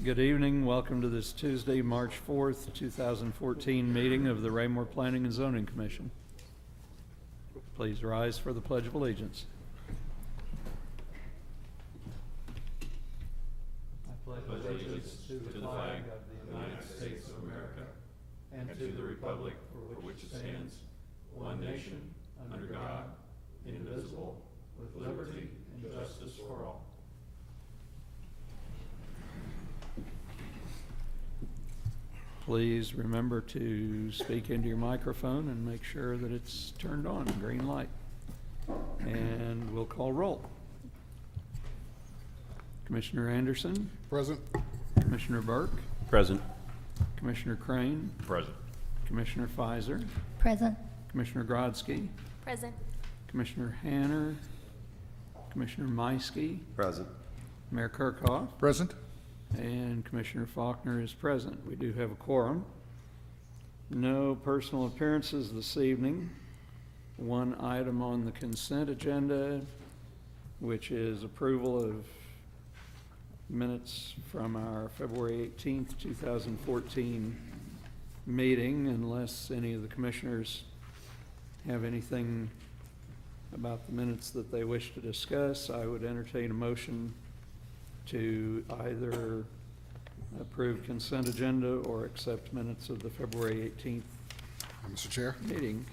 Good evening. Welcome to this Tuesday, March 4th, 2014 meeting of the Raymore Planning and Zoning Commission. Please rise for the Pledge of Allegiance. I pledge allegiance to the flag of the United States of America and to the republic for which it stands, one nation, under God, indivisible, with liberty and justice for all. Please remember to speak into your microphone and make sure that it's turned on, green light. And we'll call roll. Commissioner Anderson. Present. Commissioner Burke. Present. Commissioner Crane. Present. Commissioner Fizer. Present. Commissioner Grodsky. Present. Commissioner Hanner. Commissioner Meiske. Present. Mayor Kirchhoff. Present. And Commissioner Faulkner is present. We do have a quorum. No personal appearances this evening. One item on the consent agenda, which is approval of minutes from our February 18th, 2014 meeting. Unless any of the commissioners have anything about the minutes that they wish to discuss, I would entertain a motion to either approve consent agenda or accept minutes of the February 18th Mr. Chair, meeting.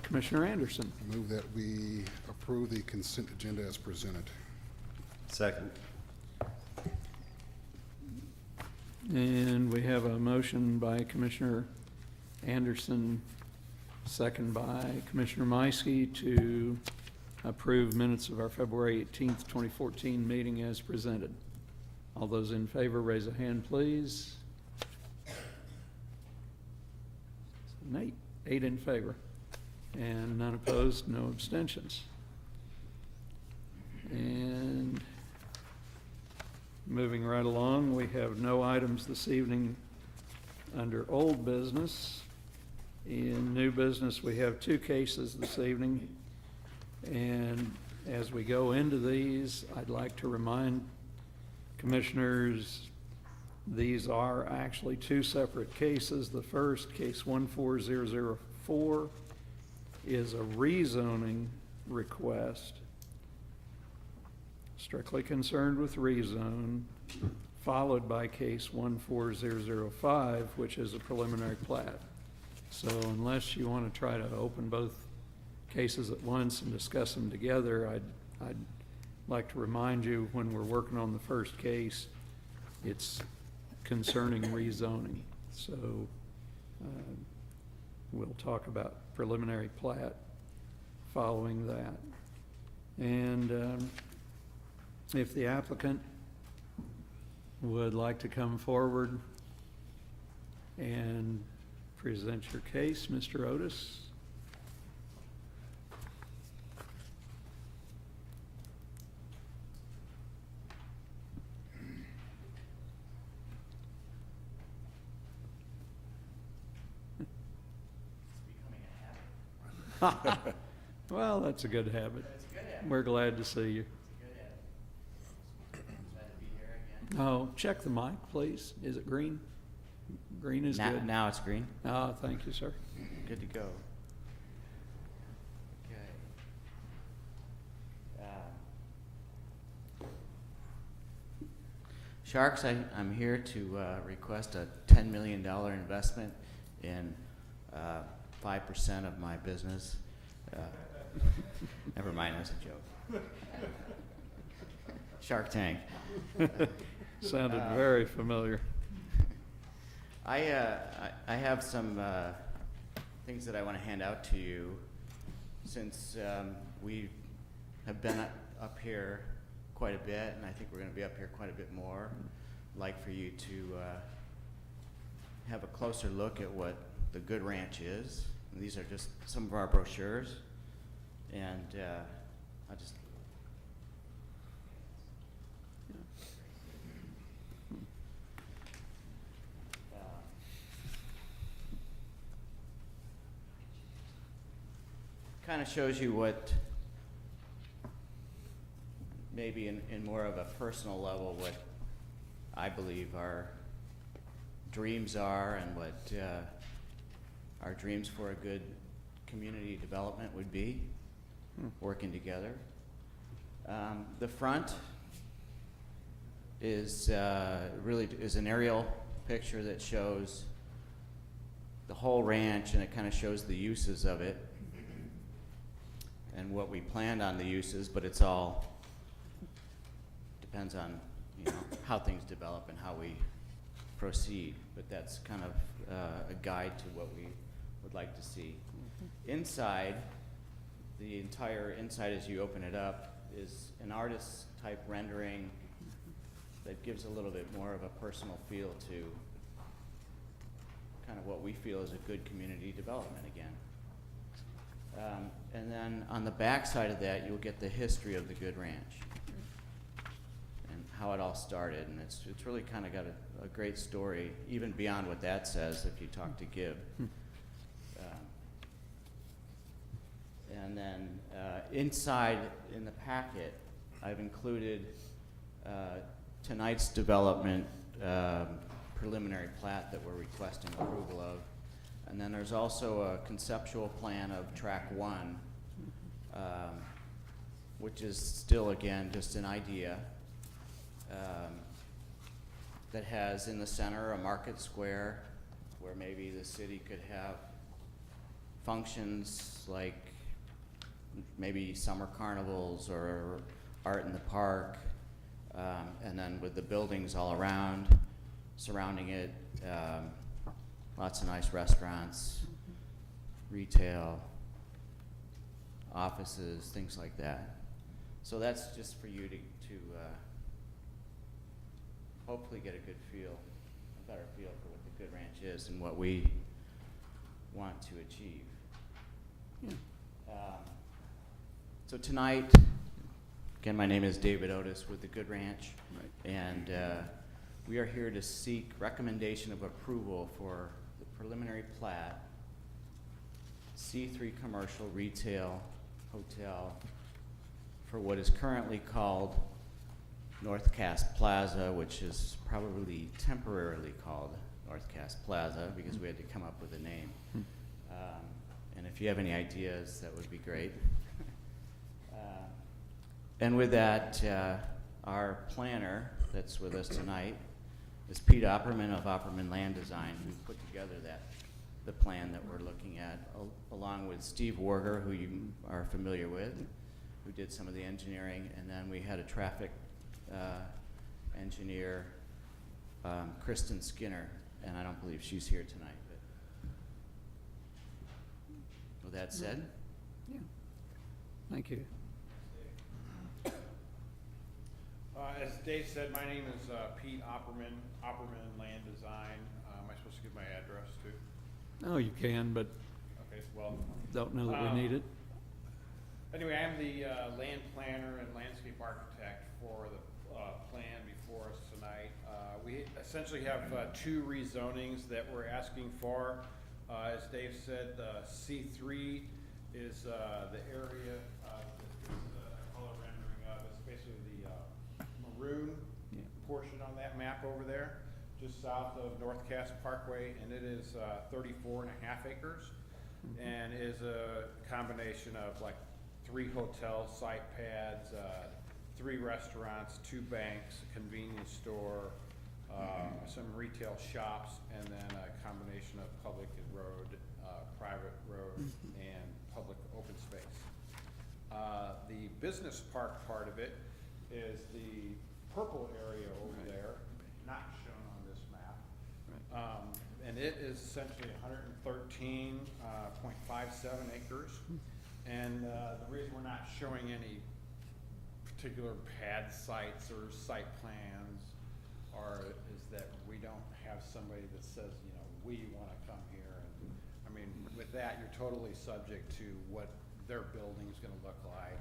Commissioner Anderson. I move that we approve the consent agenda as presented. Second. And we have a motion by Commissioner Anderson, second by Commissioner Meiske, to approve minutes of our February 18th, 2014 meeting as presented. All those in favor, raise a hand, please. Nate, 8 in favor, and none opposed, no abstentions. And moving right along, we have no items this evening under old business. In new business, we have 2 cases this evening. And as we go into these, I'd like to remind commissioners these are actually 2 separate cases. The first, case 14004, is a rezoning request strictly concerned with rezone, followed by case 14005, which is a preliminary plat. So unless you want to try to open both cases at once and discuss them together, I'd like to remind you, when we're working on the first case, it's concerning rezoning. So we'll talk about preliminary plat following that. And if the applicant would like to come forward and present your case, Mr. Otis. Well, that's a good habit. We're glad to see you. Oh, check the mic, please. Is it green? Green is good. Now it's green. Oh, thank you, sir. Good to go. Okay. Sharks, I'm here to request a $10 million investment in 5% of my business. Never mind, that's a joke. Shark Tank. Sounded very familiar. I have some things that I want to hand out to you, since we have been up here quite a bit, and I think we're going to be up here quite a bit more. I'd like for you to have a closer look at what the Good Ranch is. And these are just some of our brochures, and I'll just kind of shows you what, maybe in more of a personal level, what I believe our dreams are and what our dreams for a good community development would be, working together. The front is really is an aerial picture that shows the whole ranch, and it kind of shows the uses of it and what we planned on the uses, but it's all depends on, you know, how things develop and how we proceed. But that's kind of a guide to what we would like to see. Inside, the entire inside as you open it up is an artist's type rendering that gives a little bit more of a personal feel to kind of what we feel is a good community development again. And then on the back side of that, you'll get the history of the Good Ranch and how it all started. And it's really kind of got a great story, even beyond what that says if you talk to Gibb. And then inside in the packet, I've included tonight's development preliminary plat that we're requesting approval of. And then there's also a conceptual plan of track 1, which is still, again, just an idea that has in the center a market square where maybe the city could have functions like maybe summer carnivals or art in the park, and then with the buildings all around, surrounding it, lots of nice restaurants, retail, offices, things like that. So that's just for you to hopefully get a good feel, a better feel for what the Good Ranch is and what we want to achieve. So tonight, again, my name is David Otis with the Good Ranch, and we are here to seek recommendation of approval for the preliminary plat, C3 commercial retail hotel for what is currently called North Cass Plaza, which is probably temporarily called North Cass Plaza because we had to come up with a name. And if you have any ideas, that would be great. And with that, our planner that's with us tonight is Pete Opperman of Opperman Land Design, who put together the plan that we're looking at, along with Steve Warger, who you are familiar with, who did some of the engineering, and then we had a traffic engineer, Kristen Skinner, and I don't believe she's here tonight. But with that said, Yeah. Thank you. As Dave said, my name is Pete Opperman, Opperman Land Design. Am I supposed to give my address too? No, you can, but Okay, well, don't know that we need it. anyway, I'm the land planner and landscape architect for the plan before us tonight. We essentially have 2 rezonings that we're asking for. As Dave said, the C3 is the area color rendering of. It's basically the maroon portion on that map over there, just south of North Cass Parkway, and it is 34.5 acres, and is a combination of like 3 hotel site pads, 3 restaurants, 2 banks, a convenience store, some retail shops, and then a combination of public and road, private road, and public open space. The business park part of it is the purple area over there, not shown on this map. And it is essentially 113.57 acres. And the reason we're not showing any particular pad sites or site plans is that we don't have somebody that says, you know, we want to come here. And I mean, with that, you're totally subject to what their building's going to look like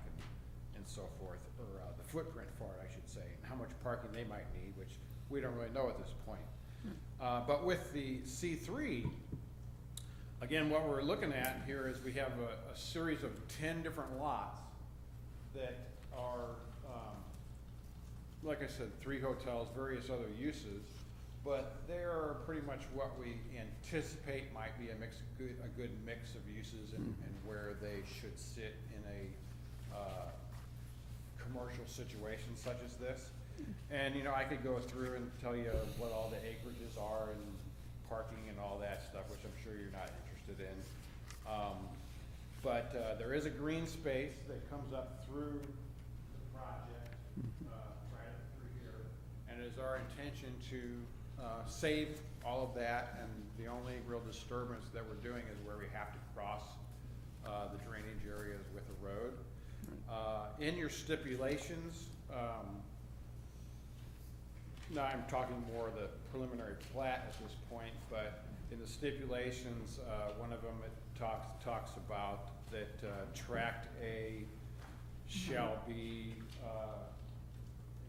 and so forth, or the footprint for it, I should say, and how much parking they might need, which we don't really know at this point. But with the C3, again, what we're looking at here is we have a series of 10 different lots that are like I said, 3 hotels, various other uses, but they're pretty much what we anticipate might be a good mix of uses and where they should sit in a commercial situation such as this. And, you know, I could go through and tell you what all the acreages are and parking and all that stuff, which I'm sure you're not interested in. But there is a green space that comes up through the project, right up through here. And it is our intention to save all of that, and the only real disturbance that we're doing is where we have to cross the drainage areas with a road. In your stipulations, now I'm talking more the preliminary plat at this point, but in the stipulations, one of them it talks about that tract A shall be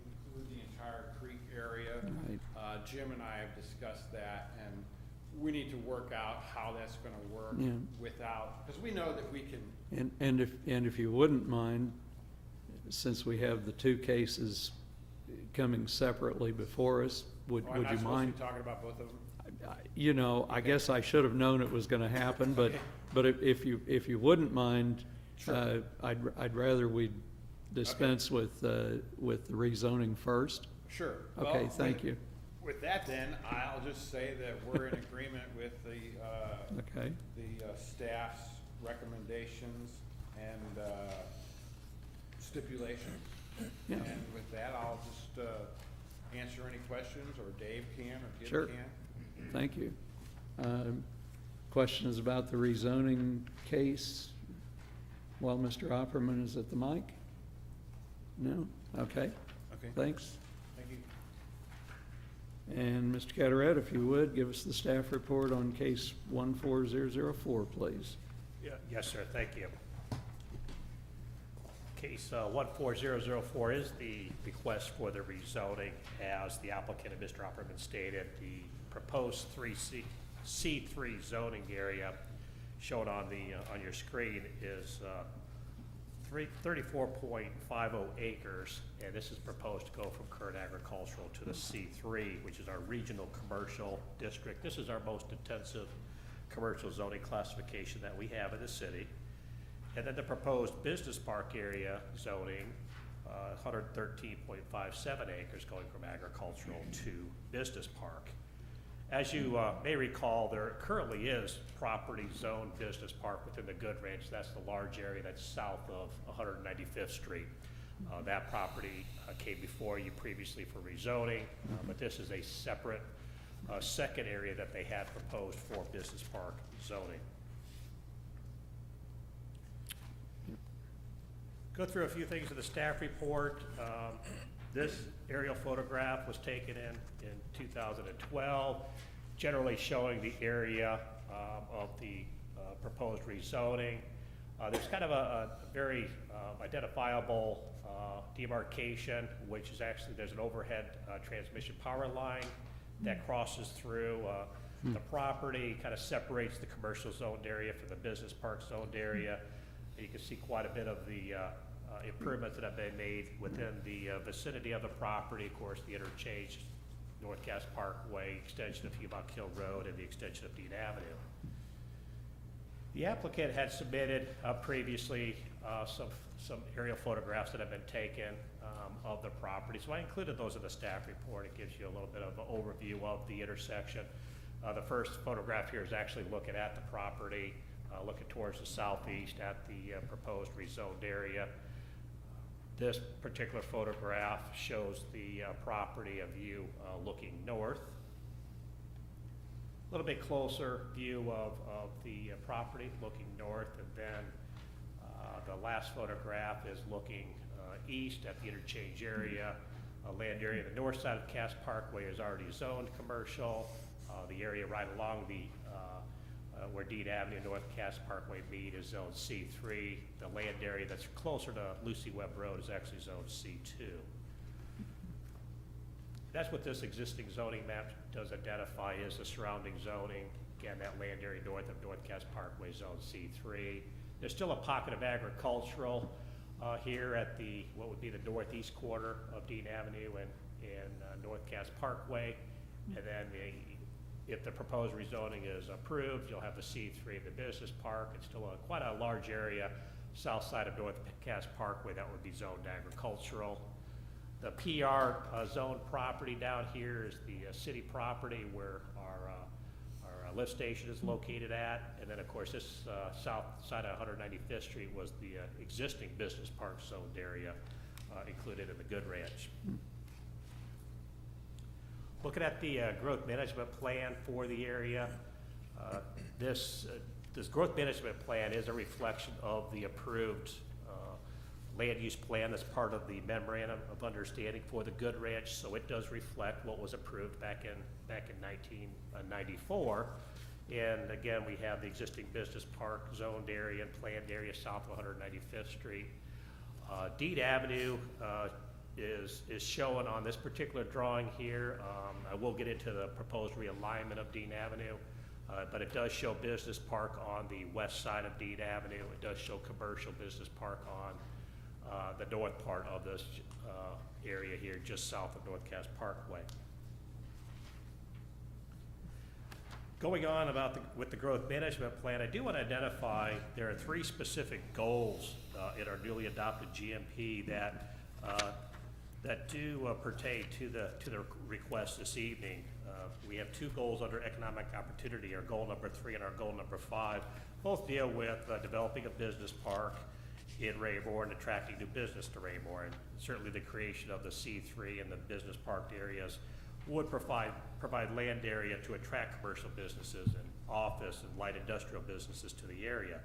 include the entire creek area. Right. Jim and I have discussed that, and we need to work out how that's going to work Yeah. without, because we know that we can. And if you wouldn't mind, since we have the 2 cases coming separately before us, would I'm not you supposed mind? to be talking about both of them. You know, I guess I should have known it was gonna happen, but, Okay. but if you wouldn't mind, Sure. I'd rather we dispense with the rezoning first. Sure. Okay, Well, thank you. With that then, I'll just say that we're in agreement with the Okay, staff's recommendations and stipulations. yeah, And with that, I'll just answer any questions, or Dave can, or Gib Sure. can. thank you. Questions about the rezoning case while Mr. Opperman is at the mic? No? Okay, Okay, thanks. thank you. And Mr. Cataret, if you would, give us the staff report on case 14004, please. Yes, sir, thank you. Case 14004 is the request for the rezoning. As the applicant and Mr. Opperman stated, the proposed C3 zoning area shown on your screen is 34.50 acres, and this is proposed to go from current agricultural to the C3, which is our regional commercial district. This is our most intensive commercial zoning classification that we have in the city. And then the proposed business park area zoning, 113.57 acres going from agricultural to business park. As you may recall, there currently is property zone business park within the Good Ranch. That's the large area that's south of 195th Street. That property came before you previously for rezoning, but this is a separate second area that they had proposed for business park zoning. Go through a few things in the staff report. This aerial photograph was taken in 2012, generally showing the area of the proposed rezoning. There's kind of a very identifiable demarcation, which is actually, there's an overhead transmission power line that crosses through the property, kind of separates the commercial zoned area from the business park zoned area. And you can see quite a bit of the improvements that have been made within the vicinity of the property. Of course, the interchange, North Cass Parkway, extension of Humock Hill Road, and the extension of Dean Avenue. The applicant had submitted previously some aerial photographs that have been taken of the property. So I included those in the staff report. It gives you a little bit of an overview of the intersection. The first photograph here is actually looking at the property, looking towards the southeast at the proposed rezoned area. This particular photograph shows the property, a view looking north. A little bit closer view of the property looking north, and then the last photograph is looking east at the interchange area. Land area, the north side of Cass Parkway is already zoned commercial. The area right along the where Dean Avenue and North Cass Parkway meet is zone C3. The land area that's closer to Lucy Webb Road is actually zone C2. That's what this existing zoning map does identify as the surrounding zoning. Again, that land area north of North Cass Parkway, zone C3. There's still a pocket of agricultural here at the, what would be the northeast corner of Dean Avenue and North Cass Parkway. And then if the proposed rezoning is approved, you'll have the C3 of the business park. It's still quite a large area, south side of North Cass Parkway, that would be zoned agricultural. The PR zone property down here is the city property where our lift station is located at. And then, of course, this south side of 195th Street was the existing business park zoned area included in the Good Ranch. Looking at the growth management plan for the area, this growth management plan is a reflection of the approved land use plan that's part of the memorandum of understanding for the Good Ranch. So it does reflect what was approved back in 1994. And again, we have the existing business park zoned area and planned area south of 195th Street. Dean Avenue is shown on this particular drawing here. I will get into the proposed realignment of Dean Avenue, but it does show business park on the west side of Dean Avenue. It does show commercial business park on the north part of this area here, just south of North Cass Parkway. Going on with the growth management plan, I do want to identify there are 3 specific goals in our newly adopted GMP that do pertain to the request this evening. We have 2 goals under economic opportunity, our goal number 3 and our goal number 5. Both deal with developing a business park in Raymore and attracting new business to Raymore. And certainly the creation of the C3 and the business park areas would provide land area to attract commercial businesses and office and light industrial businesses to the area.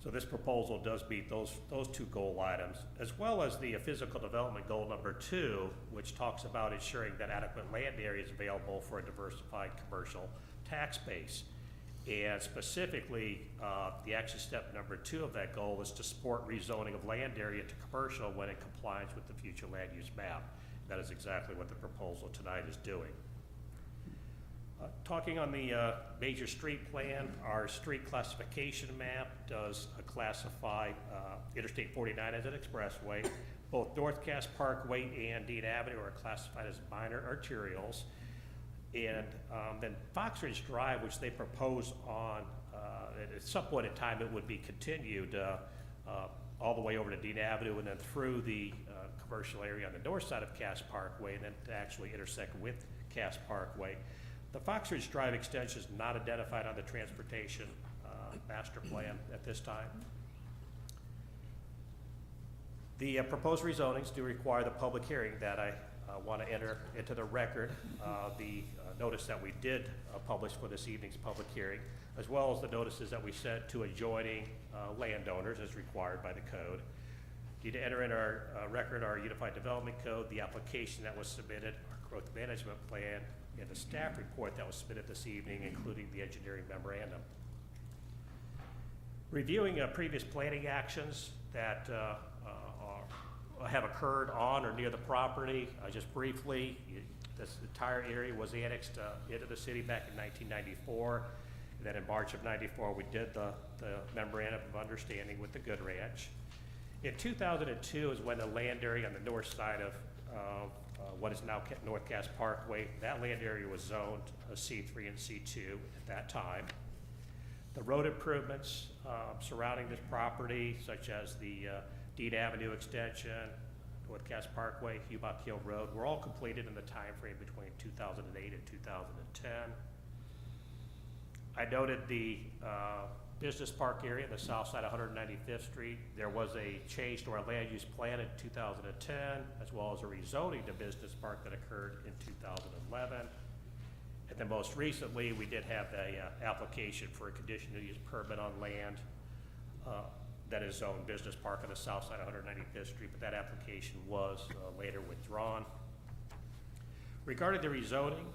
So this proposal does meet those 2 goal items, as well as the physical development goal number 2, which talks about ensuring that adequate land area is available for a diversified commercial tax base. And specifically, the action step number 2 of that goal is to support rezoning of land area to commercial when in compliance with the future land use map. That is exactly what the proposal tonight is doing. Talking on the major street plan, our street classification map does classify Interstate 49 as an expressway. Both North Cass Parkway and Dean Avenue are classified as minor arterials. And then Fox Ridge Drive, which they propose on, at some point in time, it would be continued all the way over to Dean Avenue and then through the commercial area on the north side of Cass Parkway and then to actually intersect with Cass Parkway. The Fox Ridge Drive extension is not identified on the transportation master plan at this time. The proposed rezonings do require the public hearing that I want to enter into the record. The notice that we did publish for this evening's public hearing, as well as the notices that we sent to adjoining landowners as required by the code. Need to enter in our record our Unified Development Code, the application that was submitted, our growth management plan, and the staff report that was submitted this evening, including the engineering memorandum. Reviewing previous planning actions that have occurred on or near the property. Just briefly, this entire area was annexed into the city back in 1994. And then in March of '94, we did the memorandum of understanding with the Good Ranch. In 2002 is when the land area on the north side of what is now North Cass Parkway, that land area was zoned C3 and C2 at that time. The road improvements surrounding this property, such as the Dean Avenue extension, North Cass Parkway, Hubach Hill Road, were all completed in the time frame between 2008 and 2010. I noted the business park area in the south side of 195th Street. There was a change to our land use plan in 2010, as well as a rezoning to business park that occurred in 2011. And then most recently, we did have the application for a conditional use permit on land that is zoned business park on the south side of 195th Street, but that application was later withdrawn. Regarding the rezoning,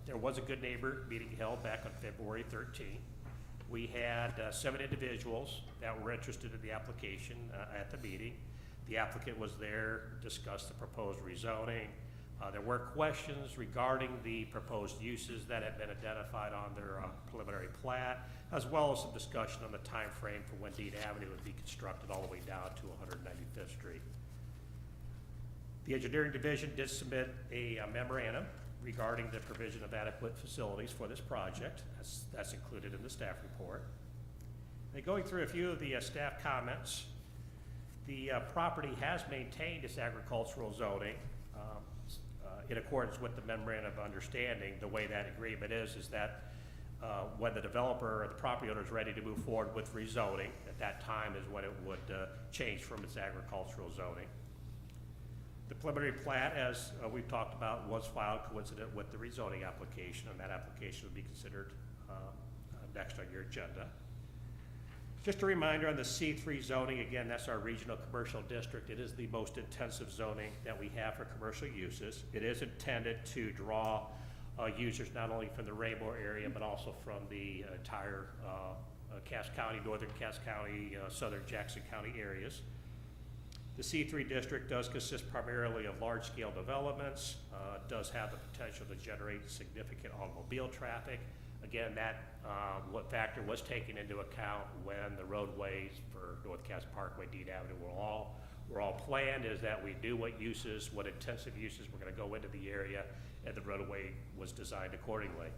there was a good neighbor meeting held back on February 13th. We had 7 individuals that were interested in the application at the meeting. The applicant was there, discussed the proposed rezoning. There were questions regarding the proposed uses that had been identified on their preliminary preliminary plat, as well as some discussion on the time frame for when Dean Avenue would be constructed all the way down to 195th Street. The engineering division did submit a memorandum regarding the provision of adequate facilities for this project. That's included in the staff report. And going through a few of the staff comments, the property has maintained its agricultural zoning in accordance with the memorandum of understanding. The way that agreement is that when the developer or the property owner is ready to move forward with rezoning, at that time is when it would change from its agricultural zoning. The preliminary plat, as we've talked about, was filed coincident with the rezoning application, and that application would be considered next on your agenda. Just a reminder on the C3 zoning, again, that's our regional commercial district. It is the most intensive zoning that we have for commercial uses. It is intended to draw users not only from the Rainbow area, but also from the entire Cass County, northern Cass County, southern Jackson County areas. The C3 district does consist primarily of large-scale developments, does have the potential to generate significant automobile traffic. Again, that what factor was taken into account when the roadways for North Cass Parkway, Dean Avenue were all planned, is that we knew what intensive uses were going to go into the area, and the roadway was designed accordingly.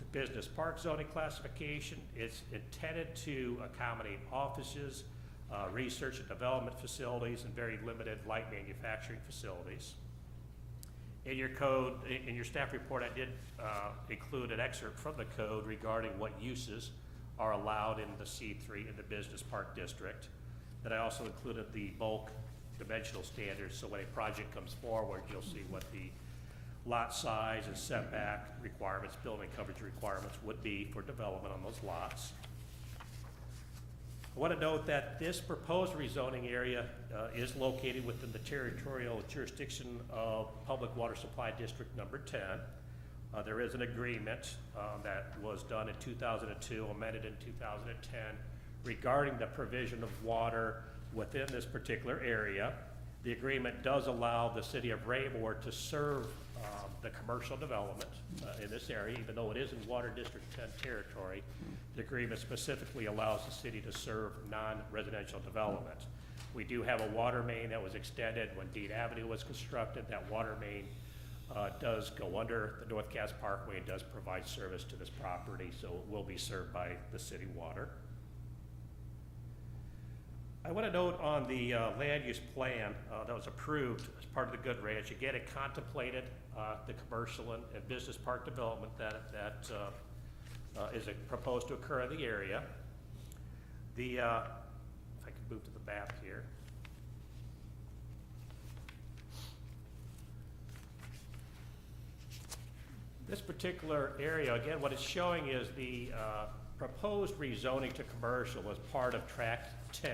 The business park zoning classification is intended to accommodate offices, research and development facilities, and very limited light manufacturing facilities. In your code, in your staff report, I did include an excerpt from the code regarding what uses are allowed in the C3 in the business park district. Then I also included the bulk dimensional standards, so when a project comes forward, you'll see what the lot size and setback requirements, building coverage requirements would be for development on those lots. I want to note that this proposed rezoning area is located within the territorial jurisdiction of Public Water Supply District Number 10. There is an agreement that was done in 2002, amended in 2010, regarding the provision of water within this particular area. The agreement does allow the city of Raymore to serve the commercial development in this area, even though it is in Water District 10 territory. The agreement specifically allows the city to serve non-residential development. We do have a water main that was extended when Dean Avenue was constructed. That water main does go under the North Cass Parkway and does provide service to this property, so it will be served by the city water. I want to note on the land use plan that was approved as part of the Good Ranch, again, it contemplated the commercial and business park development that is proposed to occur in the area. If I could move to the map here. This particular area, again, what it's showing is the proposed rezoning to commercial as part of Tract 10,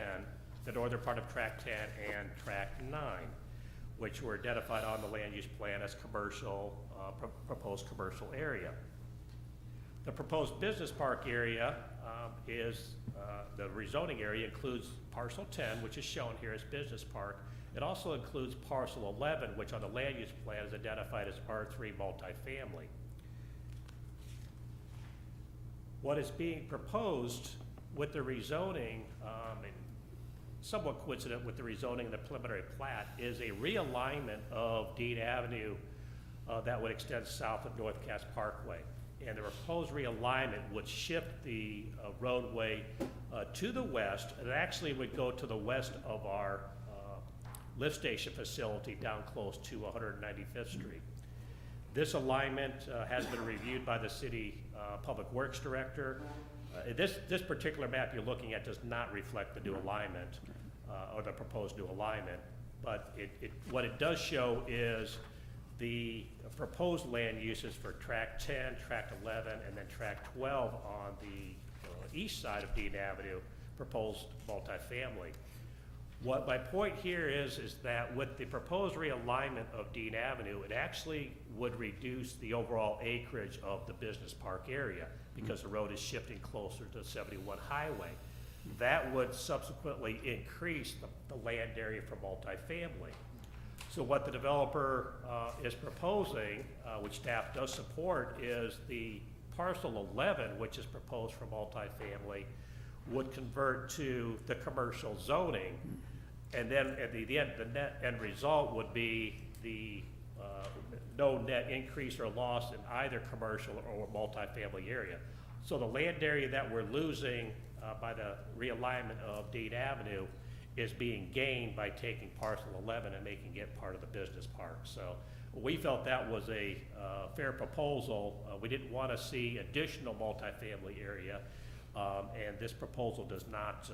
the northern part of Tract 10 and Tract 9, which were identified on the land use plan as commercial, proposed commercial area. The proposed business park area the rezoning area includes parcel 10, which is shown here as business park. It also includes parcel 11, which on the land use plan is identified as R3 multifamily. What is being proposed with the rezoning, and somewhat coincident with the rezoning and the preliminary plat, is a realignment of Dean Avenue that would extend south of North Cass Parkway. And the proposed realignment would shift the roadway to the west, and it actually would go to the west of our lift station facility down close to 195th Street. This alignment has been reviewed by the city public works director. This particular map you're looking at does not reflect the new alignment or the proposed new alignment, but what it does show is the proposed land uses for Tract 10, Tract 11, and then Tract 12 on the east side of Dean Avenue, proposed multifamily. What my point here is that with the proposed realignment of Dean Avenue, it actually would reduce the overall acreage of the business park area because the road is shifting closer to 71 Highway. That would subsequently increase the land area for multifamily. So what the developer is proposing, which staff does support, is the parcel 11, which is proposed for multifamily, would convert to the commercial zoning. And then at the end, the net end result would be the no net increase or loss in either commercial or multifamily area. So the land area that we're losing by the realignment of Dean Avenue is being gained by taking parcel 11 and making it part of the business park. So we felt that was a fair proposal. We didn't want to see additional multifamily area, and this proposal does not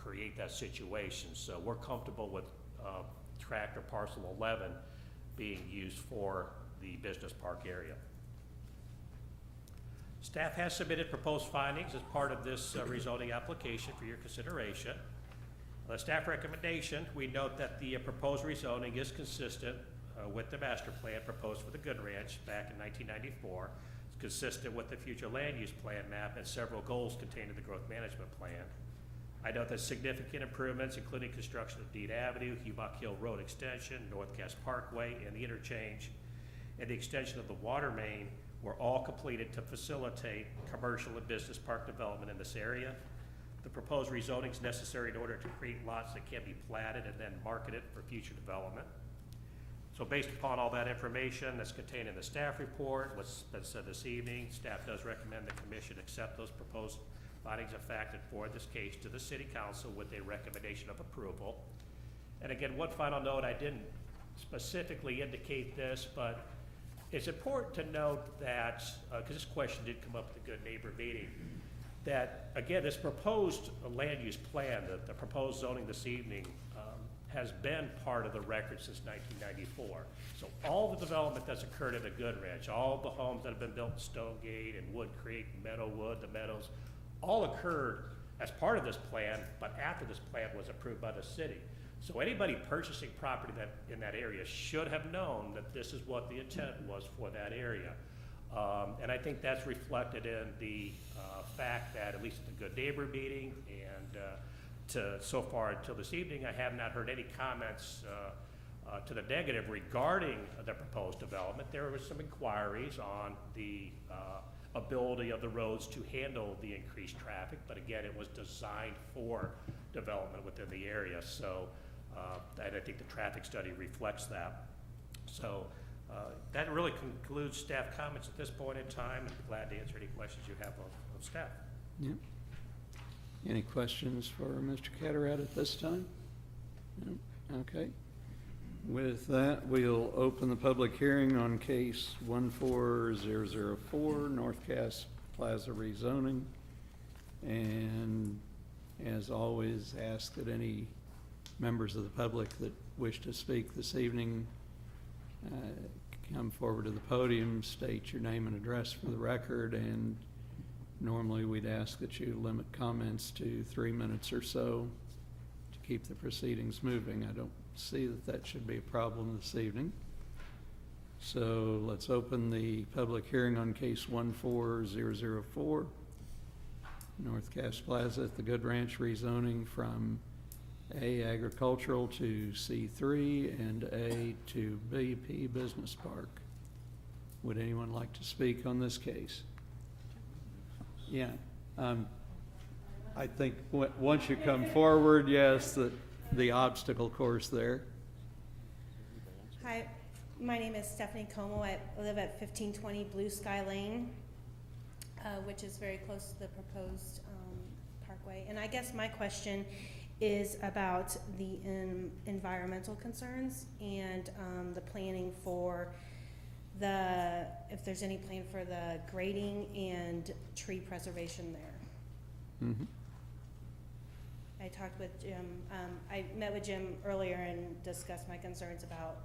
create that situation. So we're comfortable with tract or parcel 11 being used for the business park area. Staff has submitted proposed findings as part of this rezoning application for your consideration. The staff recommendation, we note that the proposed rezoning is consistent with the master plan proposed for the Good Ranch back in 1994. It's consistent with the future land use plan map and several goals contained in the growth management plan. I note that significant improvements, including construction of Dean Avenue, Humock Hill Road extension, North Cass Parkway, and the interchange, and the extension of the water main were all completed to facilitate commercial and business park development in this area. The proposed rezoning is necessary in order to create lots that can be platted and then marketed for future development. So based upon all that information that's contained in the staff report, what's been said this evening, staff does recommend the commission accept those proposed findings of fact and forward this case to the city council with a recommendation of approval. And again, one final note, I didn't specifically indicate this, but it's important to note that, because this question did come up at the Good Neighbor meeting, that again, this proposed land use plan, the proposed zoning this evening, has been part of the record since 1994. So all the development that's occurred at the Good Ranch, all the homes that have been built in Stonegate and Wood Creek, Meadowwood, the Meadows, all occurred as part of this plan, but after this plan was approved by the city. So anybody purchasing property in that area should have known that this is what the intent was for that area. And I think that's reflected in the fact that, at least at the Good Neighbor meeting and so far until this evening, I have not heard any comments to the negative regarding the proposed development. There were some inquiries on the ability of the roads to handle the increased traffic, but again, it was designed for development within the area. So and I think the traffic study reflects that. So that really concludes staff comments at this point in time, and I'm glad to answer any questions you have of staff. Yep. Any questions for Mr. Catterat at this time? No? Okay. With that, we'll open the public hearing on case 14004, North Cass Plaza rezoning. And as always, ask that any members of the public that wish to speak this evening come forward to the podium, state your name and address for the record, and normally we'd ask that you limit comments to 3 minutes or so to keep the proceedings moving. I don't see that should be a problem this evening. So let's open the public hearing on case 14004, North Cass Plaza at the Good Ranch rezoning from A agricultural to C3 and A to BP Business Park. Would anyone like to speak on this case? Yeah, I think once you come forward, yes, the obstacle course there. Hi, my name is Stephanie Como. I live at 1520 Blue Sky Lane, which is very close to the proposed parkway. And I guess my question is about the environmental concerns and the planning for if there's any plan for the grading and tree preservation there. Mm-hmm. I talked with Jim, I met with Jim earlier and discussed my concerns about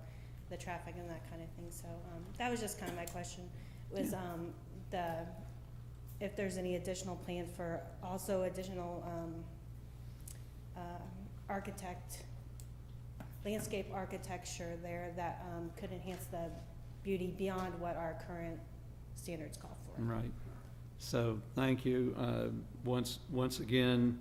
the traffic and that kind of thing. So that was just kind of my question, was if there's any additional plan for also additional landscape architecture there that could enhance the beauty beyond what our current standards call for. Right. So thank you. Once again,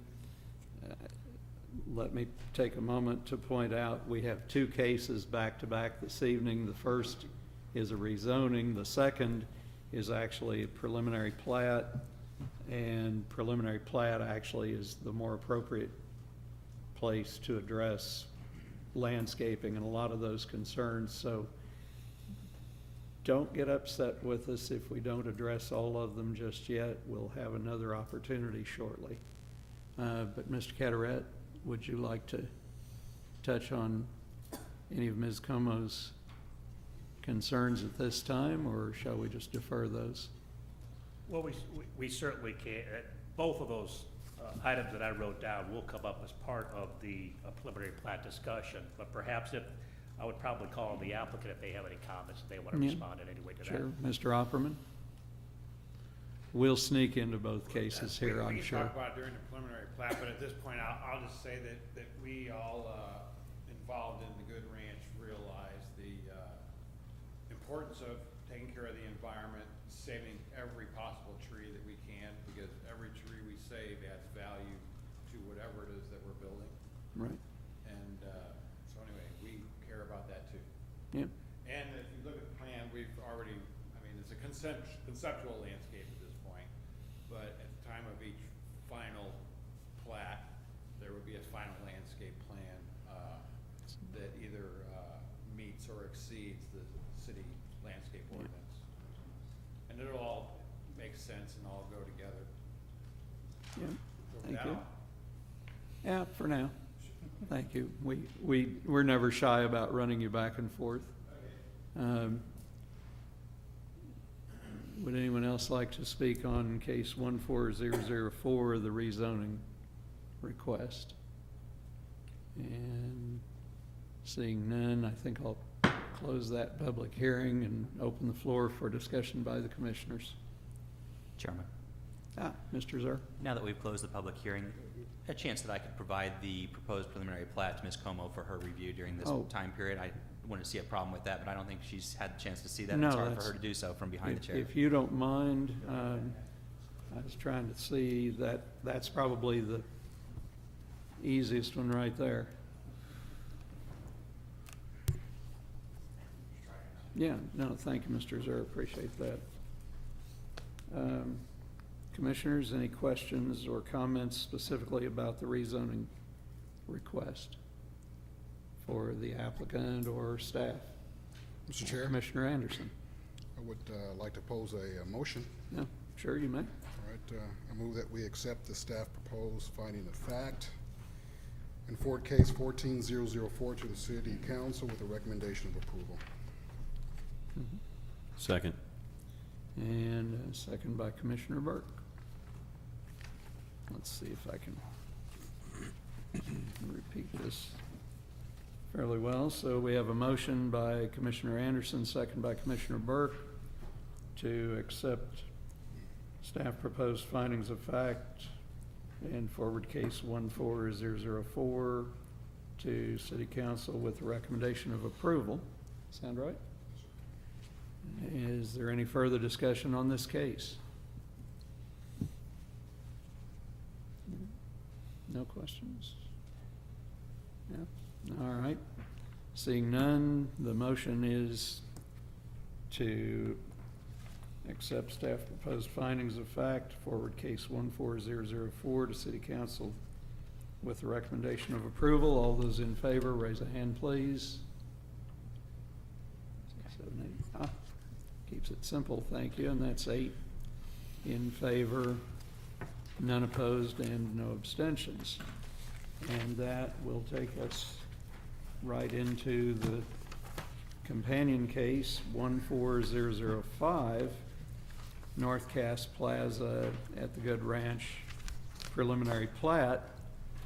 let me take a moment to point out we have two cases back to back this evening. The first is a rezoning. The second is actually a preliminary plat, and preliminary plat actually is the more appropriate place to address landscaping and a lot of those concerns. So don't get upset with us if we don't address all of them just yet. We'll have another opportunity shortly. But Mr. Cataret, would you like to touch on any of Ms. Como's concerns at this time, or shall we just defer those? Well, we certainly can. Both of those items that I wrote down will come up as part of the preliminary plat discussion, but perhaps I would probably call on the applicant if they have any comments, if they want to Yeah. respond in any way to that. Sure. Mr. Opperman? We'll sneak into both cases here, I'm We sure. can talk about it during the preliminary plat, but at this point, I'll just say that we all involved in the Good Ranch realize the importance of taking care of the environment, saving every possible tree that we can, because every tree we save adds value to whatever it is that we're building. Right. And so anyway, we care about that too. Yep. And if you look at the plan, we've already, I mean, it's a conceptual landscape at this point, but at the time of each final plat, there would be a final landscape plan that either meets or exceeds the city landscape ordinance. And it'll all make sense and all go together. Yeah. So Thank now- you. Yeah, for now. Thank you. We're never shy about running you back and forth. Would anyone else like to speak on case 14004, the rezoning request? And seeing none, I think I'll close that public hearing and open the floor for discussion by the commissioners. Chairman, Mr. Zer? now that we've closed the public hearing, a chance that I could provide the proposed preliminary plat to Ms. Como for her review during this Oh. time period. I wouldn't see a problem with that, but I don't think she's had the chance to see that. No, It's hard for that's- her to do so from behind the chair. If you don't mind, I was trying to see that's probably the easiest one right there. Yeah, no, thank you, Mr. Zer, appreciate that. Commissioners, any questions or comments specifically about the rezoning request for the applicant or staff? Mr. Chair, Commissioner Anderson? I would like to pose a motion. No, sure, you may. All right, I move that we accept the staff proposed finding of fact in Ford Case 14004 to the City Council with a recommendation of approval. Second. And a second by Commissioner Burke. Let's see if I can repeat this fairly well. So we have a motion by Commissioner Anderson, second by Commissioner Burke, to accept staff proposed findings of fact in forward case 14004 to City Council with a recommendation of approval. Sound right? Is there any further discussion on this case? No questions? Yeah, all right. Seeing none, the motion is to accept staff proposed findings of fact, forward case 14004 to City Council with the recommendation of approval. All those in favor, raise a hand, please. 6, 7, 8. Keeps it simple, thank you, and that's 8 in favor, none opposed, and no abstentions. And that will take us right into the companion case 14005, North Cass Plaza at the Good Ranch preliminary plat.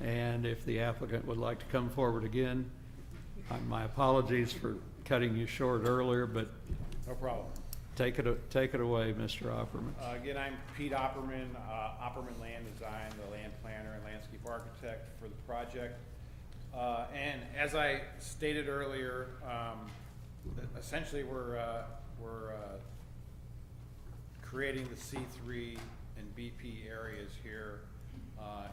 And if the applicant would like to come forward again, my apologies for cutting you short earlier, but No problem. take it away, Mr. Opperman. Again, I'm Pete Opperman, Opperman Land Design, the land planner and landscape architect for the project. And as I stated earlier, essentially we're creating the C3 and BP areas here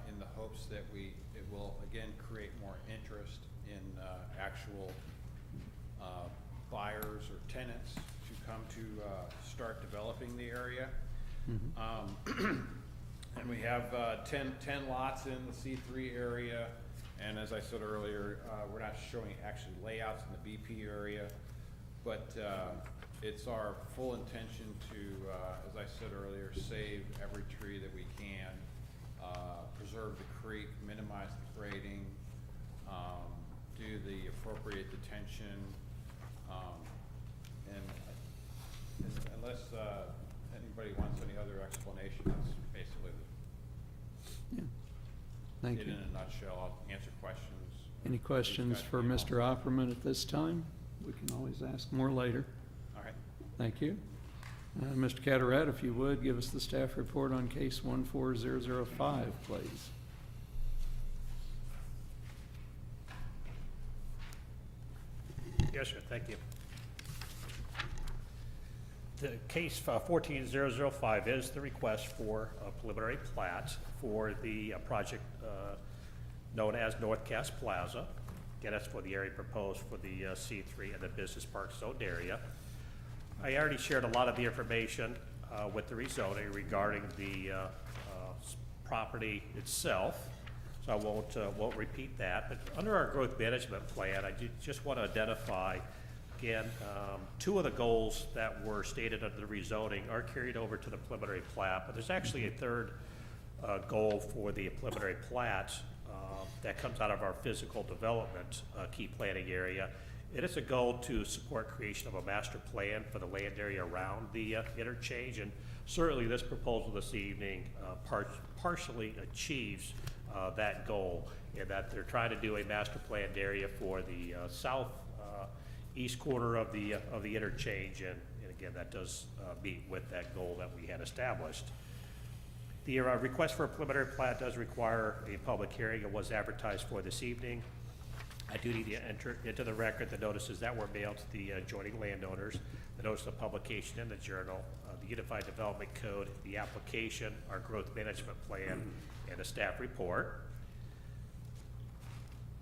in the hopes that it will again create more interest in actual buyers or tenants to come to start developing the area. And we have 10 lots in the C3 area, and as I said earlier, we're not showing actually layouts in the BP area, but it's our full intention to, as I said earlier, save every tree that we can, preserve the creek, minimize the grading, do the appropriate detention, and unless anybody wants any other explanation, that's basically Thank it you. in a nutshell. I'll answer questions. Any questions for Mr. Opperman at this time? We can always ask more later. All right. Thank you. Mr. Catarat, if you would, give us the staff report on case 14005, please. Yes, sir, thank you. The case 14005 is the request for a preliminary plat for the project known as North Cass Plaza. Again, that's for the area proposed for the C3 and the Business Park zoned area. I already shared a lot of the information with the rezoning regarding the property itself, so I won't repeat that. But under our growth management plan, I just want to identify, again, two of the goals that were stated under the rezoning are carried over to the preliminary plat, but there's actually a third goal for the preliminary plat that comes out of our physical development key planning area. It is a goal to support creation of a master plan for the land area around the interchange, and certainly this proposal this evening partially achieves that goal, in that they're trying to do a master planned area for the south east corner of the interchange, and again, that does meet with that goal that we had established. The request for a preliminary plat does require a public hearing. It was advertised for this evening. I do need to enter into the record the notices that were mailed to the adjoining landowners, the notice of publication in the Journal, the Unified Development Code, the application, our growth management plan, and a staff report.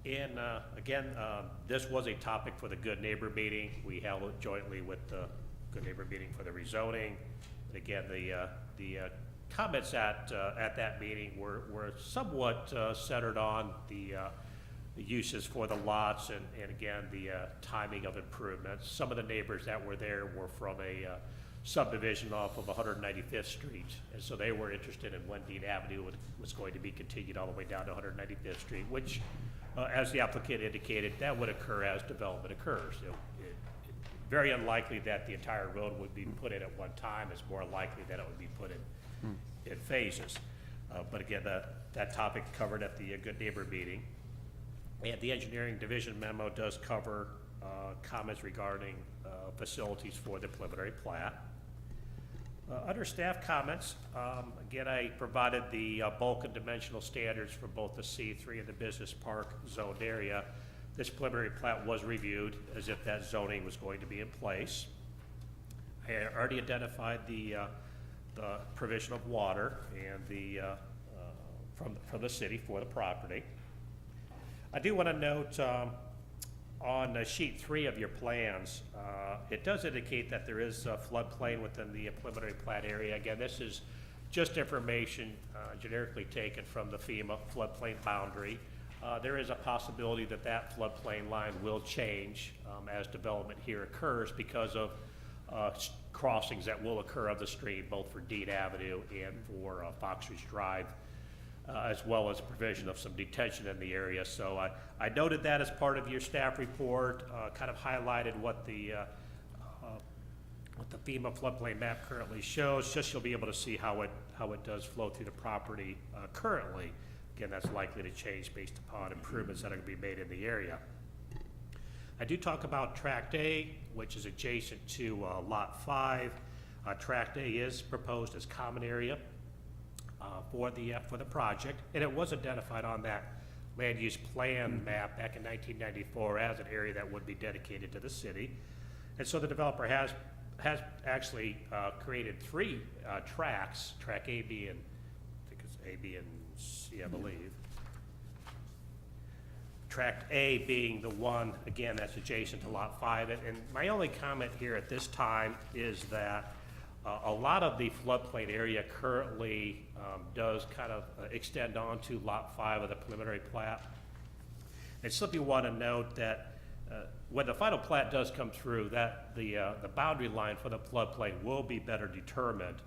And again, this was a topic for the Good Neighbor meeting. We held it jointly with the Good Neighbor meeting for the rezoning. And again, the comments at that meeting were somewhat centered on the uses for the lots and again, the timing of improvements. Some of the neighbors that were there were from a subdivision off of 195th Street, and so they were interested in when Dean Avenue was going to be continued all the way down to 195th Street, which, as the applicant indicated, that would occur as development occurs. Very unlikely that the entire road would be put in at one time. It's more likely that it would be put in phases. But again, that topic covered at the Good Neighbor meeting. And the engineering division memo does cover comments regarding facilities for the preliminary plat. Under staff comments, again, I provided the bulk and dimensional standards for both the C3 and the Business Park zoned area. This preliminary plat was reviewed as if that zoning was going to be in place. I already identified the provision of water and the from the city for the property. I do want to note on sheet 3 of your plans, it does indicate that there is a floodplain within the preliminary plat area. Again, this is just information generically taken from the FEMA floodplain boundary. There is a possibility that that floodplain line will change as development here occurs because of crossings that will occur of the stream, both for Dean Avenue and for Fox Ridge Drive, as well as provision of some detention in the area. So I noted that as part of your staff report, kind of highlighted what the FEMA floodplain map currently shows, just you'll be able to see how it does flow through the property currently. Again, that's likely to change based upon improvements that are going to be made in the area. I do talk about Tract A, which is adjacent to Lot 5. Tract A is proposed as common area for the project, and it was identified on that land use plan map back in 1994 as an area that would be dedicated to the city. And so the developer has actually created 3 tracks, Track A, B, and I think it's A, B, and C, I believe. Tract A being the one, again, that's adjacent to Lot 5. And my only comment here at this time is that a lot of the floodplain area currently does kind of extend on to Lot 5 of the preliminary plat. I simply want to note that when the final plat does come through, that the boundary line for the floodplain will be better determined.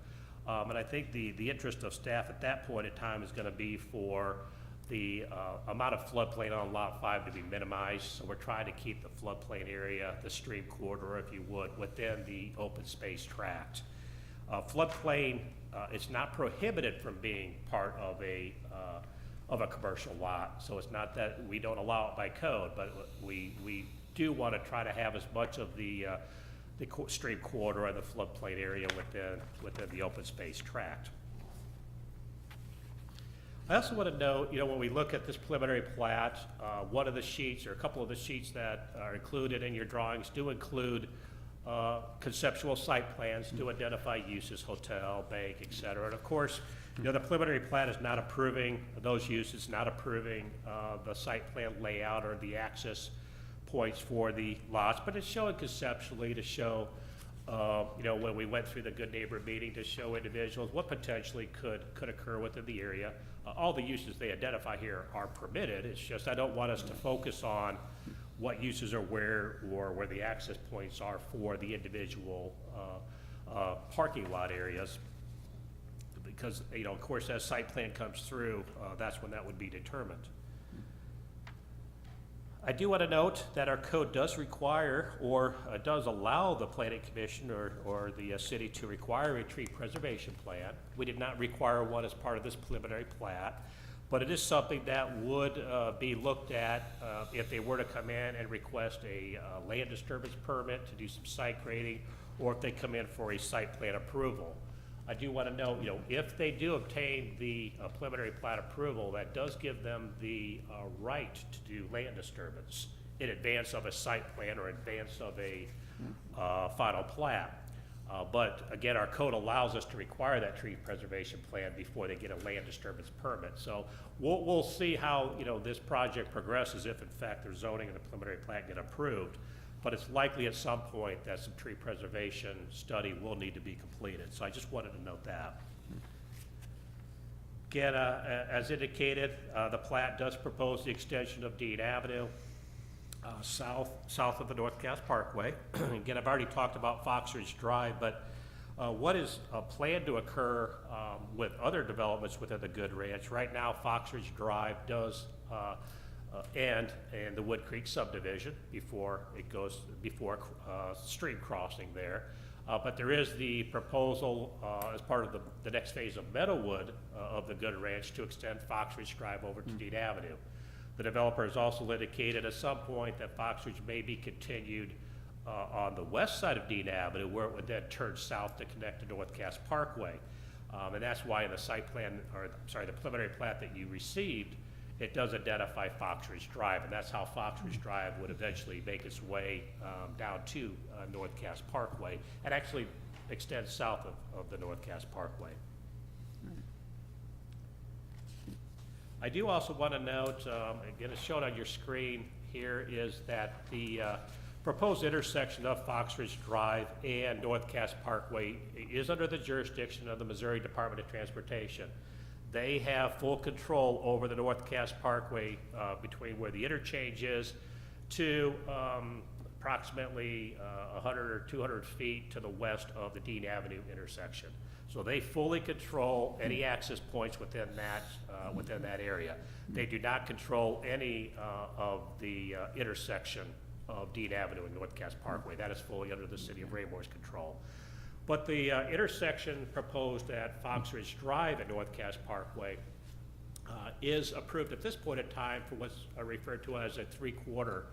And I think the interest of staff at that point in time is going to be for the amount of floodplain on Lot 5 to be minimized. So we're trying to keep the floodplain area, the stream corridor, if you would, within the open space tract. Floodplain is not prohibited from being part of a commercial lot. So it's not that we don't allow it by code, but we do want to try to have as much of the stream corridor and the floodplain area within the open space tract. I also want to note, when we look at this preliminary plat, one of the sheets, or a couple of the sheets that are included in your drawings do include conceptual site plans to identify uses, hotel, bank, et cetera. And of course, the preliminary plat is not approving those uses, not approving the site plan layout or the access points for the lots, but it's showing conceptually to show, when we went through the good neighbor meeting, to show individuals what potentially could occur within the area. All the uses they identify here are permitted. It's just I don't want us to focus on what uses are where, or where the access points are for the individual parking lot areas. Because, of course, as site plan comes through, that's when that would be determined. I do want to note that our code does require, or does allow the planning commission or the city to require a tree preservation plan. We did not require one as part of this preliminary plat, but it is something that would be looked at if they were to come in and request a land disturbance permit to do some site grading, or if they come in for a site plan approval. I do want to note, if they do obtain the preliminary plat approval, that does give them the right to do land disturbance in advance of a site plan or advance of a final plat. But again, our code allows us to require that tree preservation plan before they get a land disturbance permit. So we'll see how this project progresses if in fact their zoning and the preliminary plat get approved. But it's likely at some point that some tree preservation study will need to be completed. So I just wanted to note that. Again, as indicated, the plat does propose the extension of Dean Avenue south of the North Cass Parkway. Again, I've already talked about Fox Ridge Drive, but what is planned to occur with other developments within the Good Ranch? Right now, Fox Ridge Drive does and the Wood Creek subdivision before stream crossing there. But there is the proposal as part of the next phase of Meadowwood of the Good Ranch to extend Fox Ridge Drive over to Dean Avenue. The developer has also indicated at some point that Fox Ridge may be continued on the west side of Dean Avenue, where it would then turn south to connect to North Cass Parkway. And that's why in the site plan, the preliminary plat that you received, it does identify Fox Ridge Drive, and that's how Fox Ridge Drive would eventually make its way down to North Cass Parkway, and actually extend south of the North Cass Parkway. I do also want to note, again, it's shown on your screen here, is that the proposed intersection of Fox Ridge Drive and North Cass Parkway is under the jurisdiction of the Missouri Department of Transportation. They have full control over the North Cass Parkway between where the interchange is to approximately 100 or 200 feet to the west of the Dean Avenue intersection. So they fully control any access points within that area. They do not control any of the intersection of Dean Avenue and North Cass Parkway. That is fully under the City of Raymore's control. But the intersection proposed at Fox Ridge Drive at North Cass Parkway is approved at this point in time for what's referred to as a 3/4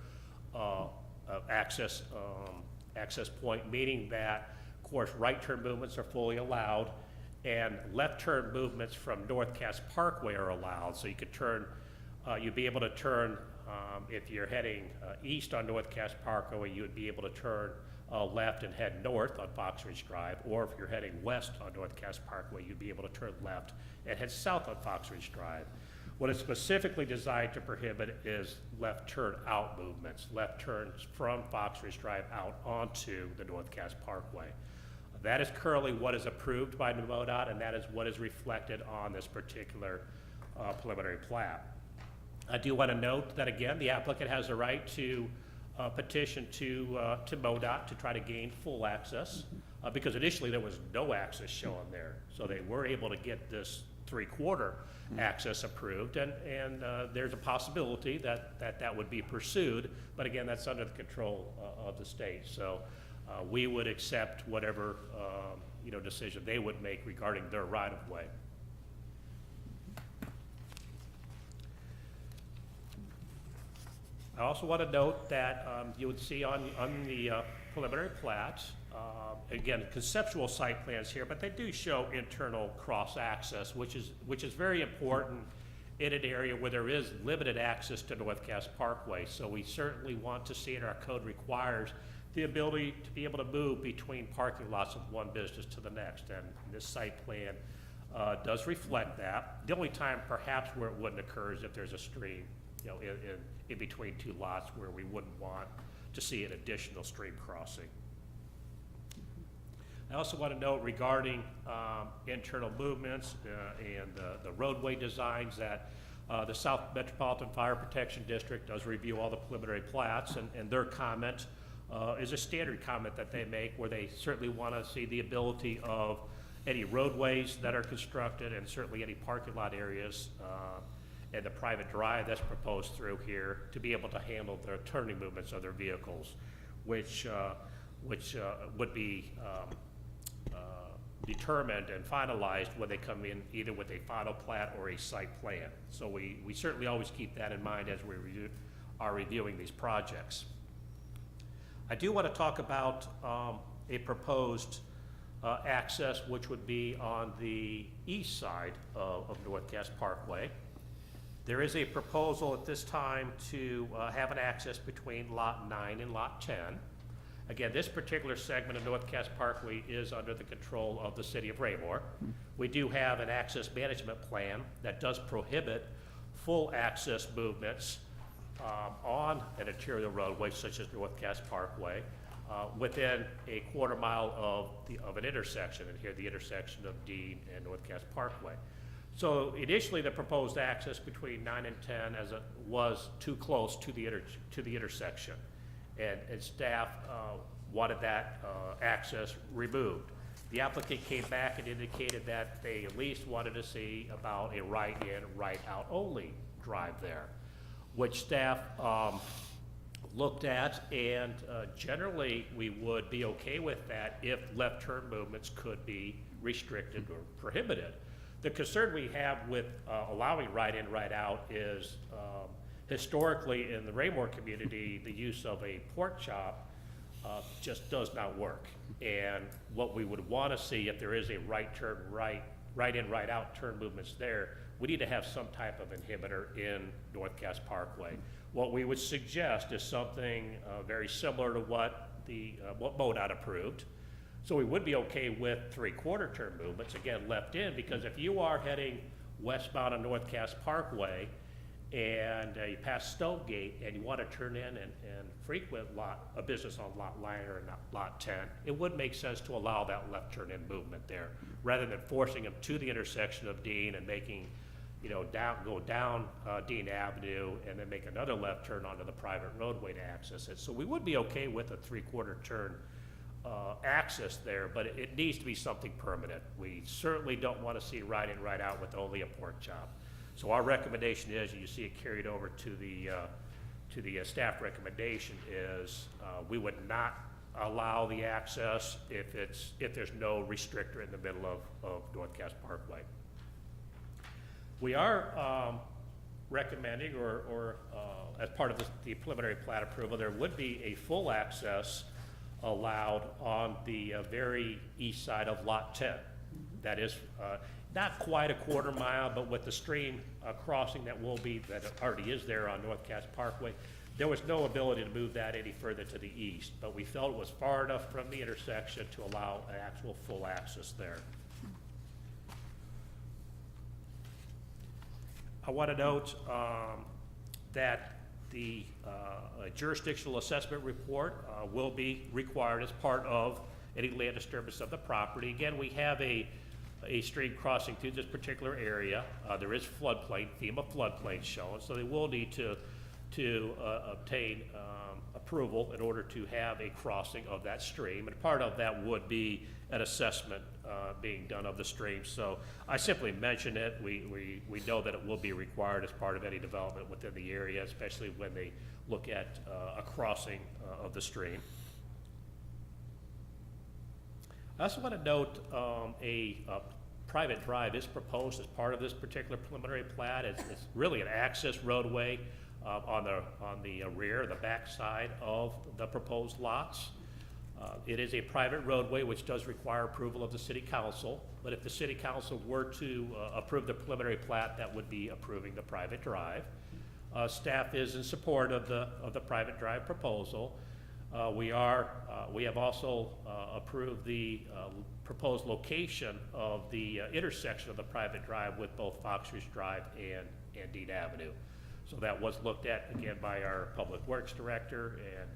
access point, meaning that, of course, right turn movements are fully allowed and left turn movements from North Cass Parkway are allowed. So you could turn, you'd be able to turn, if you're heading east on North Cass Parkway, you would be able to turn left and head north on Fox Ridge Drive, or if you're heading west on North Cass Parkway, you'd be able to turn left and head south on Fox Ridge Drive. What it's specifically designed to prohibit is left turn out movements, left turns from Fox Ridge Drive out onto the North Cass Parkway. That is currently what is approved by MoDOT, and that is what is reflected on this particular preliminary plat. I do want to note that, again, the applicant has a right to petition to MoDOT to try to gain full access, because initially there was no access shown there. So they were able to get this 3/4 access approved, and there's a possibility that would be pursued, but again, that's under the control of the state. So we would accept whatever decision they would make regarding their right-of-way. I also want to note that you would see on the preliminary plat, again, conceptual site plans here, but they do show internal cross-access, which is very important in an area where there is limited access to North Cass Parkway. So we certainly want to see, and our code requires, the ability to be able to move between parking lots of one business to the next, and this site plan does reflect that. The only time perhaps where it wouldn't occur is if there's a stream, in between two lots where we wouldn't want to see an additional stream crossing. I also want to note regarding internal movements and the roadway designs that the South Metropolitan Fire Protection District does review all the preliminary plats, and their comment is a standard comment that they make, where they certainly want to see the ability of any roadways that are constructed, and certainly any parking lot areas and the private drive that's proposed through here to be able to handle the turning movements of their vehicles, which would be determined and finalized when they come in either with a final plat or a site plan. So we certainly always keep that in mind as we are reviewing these projects. I do want to talk about a proposed access, which would be on the east side of North Cass Parkway. There is a proposal at this time to have an access between Lot 9 and Lot 10. Again, this particular segment of North Cass Parkway is under the control of the city of Raymore. We do have an access management plan that does prohibit full access movements on an arterial roadway such as North Cass Parkway within a 1/4 mile of an intersection, and here the intersection of Dean and North Cass Parkway. So initially, the proposed access between 9 and 10 as it was too close to the intersection, and staff wanted that access removed. The applicant came back and indicated that they at least wanted to see about a right-in, right-out only drive there, which staff looked at, and generally we would be okay with that if left turn movements could be restricted or prohibited. The concern we have with allowing right-in, right-out is historically in the Raymore community, the use of a pork chop just does not work. And what we would want to see, if there is a right-in, right-out turn movements there, we need to have some type of inhibitor in North Cass Parkway. What we would suggest is something very similar to what MoDOT approved. So we would be okay with 3/4 turn movements, again, left in, because if you are heading westbound on North Cass Parkway and you pass Stonegate and you want to turn in and frequent a business on Lot 9 or Lot 10, it would make sense to allow that left turn in movement there, rather than forcing them to the intersection of Dean and making, go down Dean Avenue and then make another left turn onto the private roadway to access it. So we would be okay with a 3/4 turn access there, but it needs to be something permanent. We certainly don't want to see right-in, right-out with only a pork chop. So our recommendation is, and you see it carried over to the staff recommendation, is we would not allow the access if there's no restrictor in the middle of North Cass Parkway. We are recommending, or as part of the preliminary plat approval, there would be a full access allowed on the very east side of Lot 10. That is not quite a 1/4 mile, but with the stream crossing that already is there on North Cass Parkway, there was no ability to move that any further to the east, but we felt it was far enough from the intersection to allow an actual full access there. I want to note that the jurisdictional assessment report will be required as part of any land disturbance of the property. Again, we have a stream crossing through this particular area. There is floodplain, FEMA floodplain shown, so they will need to obtain approval in order to have a crossing of that stream. And part of that would be an assessment being done of the stream. So I simply mention it. We know that it will be required as part of any development within the area, especially when they look at a crossing of the stream. I also want to note a private drive is proposed as part of this particular preliminary plat. It's really an access roadway on the rear, the back side of the proposed lots. It is a private roadway which does require approval of the city council, but if the city council were to approve the preliminary plat, that would be approving the private drive. Staff is in support of the private drive proposal. We have also approved the proposed location of the intersection of the private drive with both Fox Ridge Drive and Dean Avenue. So that was looked at again by our Public Works Director, and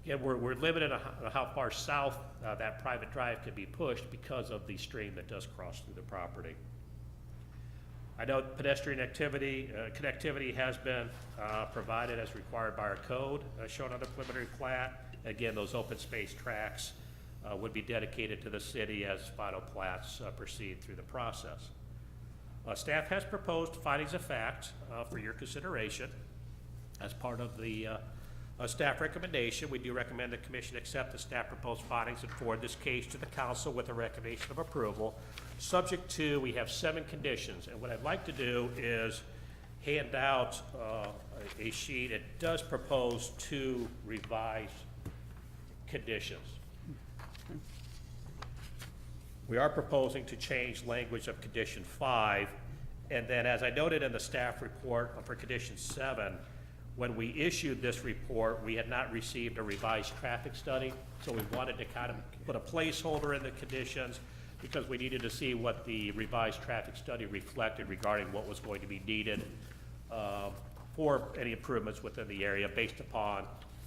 again, we're limited on how far south that private drive can be pushed because of the stream that does cross through the property. I know pedestrian connectivity has been provided as required by our code, shown on the preliminary plat. Again, those open space tracks would be dedicated to the city as final plats proceed through the process. Staff has proposed findings of fact for your consideration. As part of the staff recommendation, we do recommend the commission accept the staff proposed findings and forward this case to the council with a recommendation of approval. Subject to, we have 7 conditions, and what I'd like to do is hand out a sheet. It does propose 2 revised conditions. We are proposing to change language of condition 5, and then as I noted in the staff report for condition 7, when we issued this report, we had not received a revised traffic study, so we wanted to kind of put a placeholder in the conditions because we needed to see what the revised traffic study reflected regarding what was going to be needed for any improvements within the area based upon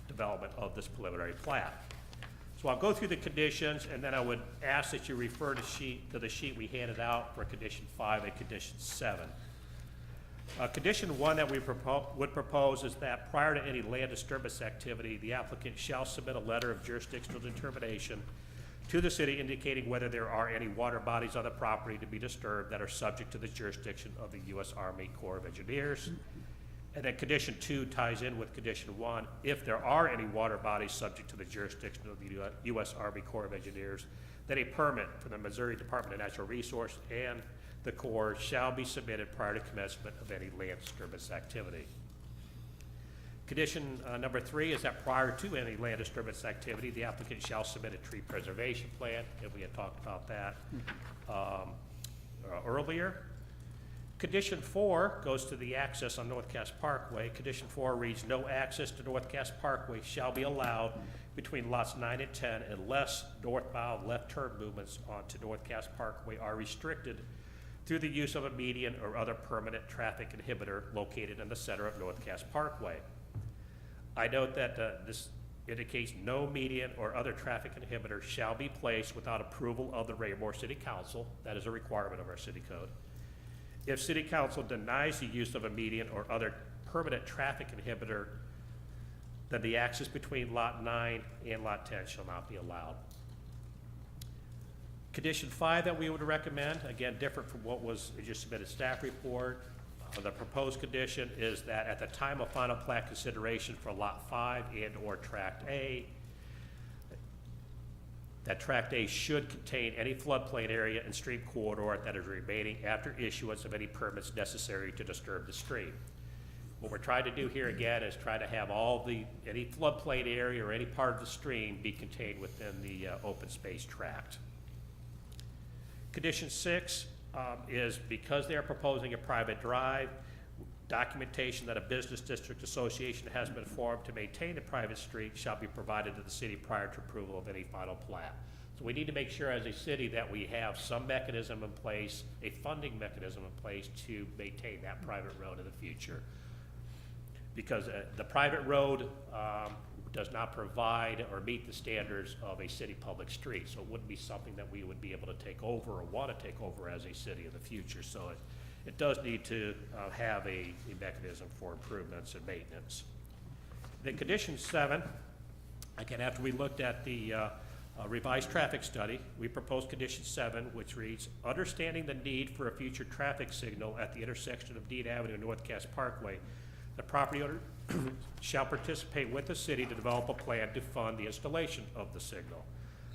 development of this preliminary plat. So I'll go through the conditions, and then I would ask that you refer to the sheet we handed out for condition 5 and condition 7. Condition 1 that we would propose is that prior to any land disturbance activity, the applicant shall submit a letter of jurisdictional determination to the city indicating whether there are any water bodies on the property to be disturbed that are subject to the jurisdiction of the U.S. Army Corps of Engineers. And then condition 2 ties in with condition 1. If there are any water bodies subject to the jurisdiction of the U.S. Army Corps of Engineers, then a permit from the Missouri Department of Natural Resources and the Corps shall be submitted prior to commencement of any land disturbance activity. Condition number 3 is that prior to any land disturbance activity, the applicant shall submit a tree preservation plan, and we had talked about that earlier. Condition 4 goes to the access on North Cass Parkway. Condition 4 reads, no access to North Cass Parkway shall be allowed between lots 9 and 10 unless northbound left turn movements onto North Cass Parkway are restricted through the use of a median or other permanent traffic inhibitor located in the center of North Cass Parkway. I note that this indicates no median or other traffic inhibitor shall be placed without approval of the Raymore City Council. That is a requirement of our city code. If City Council denies the use of a median or other permanent traffic inhibitor, then the access between Lot 9 and Lot 10 shall not be allowed. Condition 5 that we would recommend, again, different from what was just submitted staff report. The proposed condition is that at the time of final plat consideration for Lot 5 and or Tract A, that Tract A should contain any floodplain area and stream corridor that is remaining after issuance of any permits necessary to disturb the stream. What we're trying to do here again is try to have any floodplain area or any part of the stream be contained within the open space tract. Condition 6 is because they are proposing a private drive, documentation that a business district association has been formed to maintain the private street shall be provided to the city prior to approval of any final plat. So we need to make sure as a city that we have some mechanism in place, a funding mechanism in place to maintain that private road in the future. Because the private road does not provide or meet the standards of a city public street. So it wouldn't be something that we would be able to take over or want to take over as a city in the future. So it does need to have a mechanism for improvements and maintenance. Then condition 7, again, after we looked at the revised traffic study, we proposed condition 7, which reads, understanding the need for a future traffic signal at the intersection of Dean Avenue and North Cass Parkway, the property owner shall participate with the city to develop a plan to fund the installation of the signal.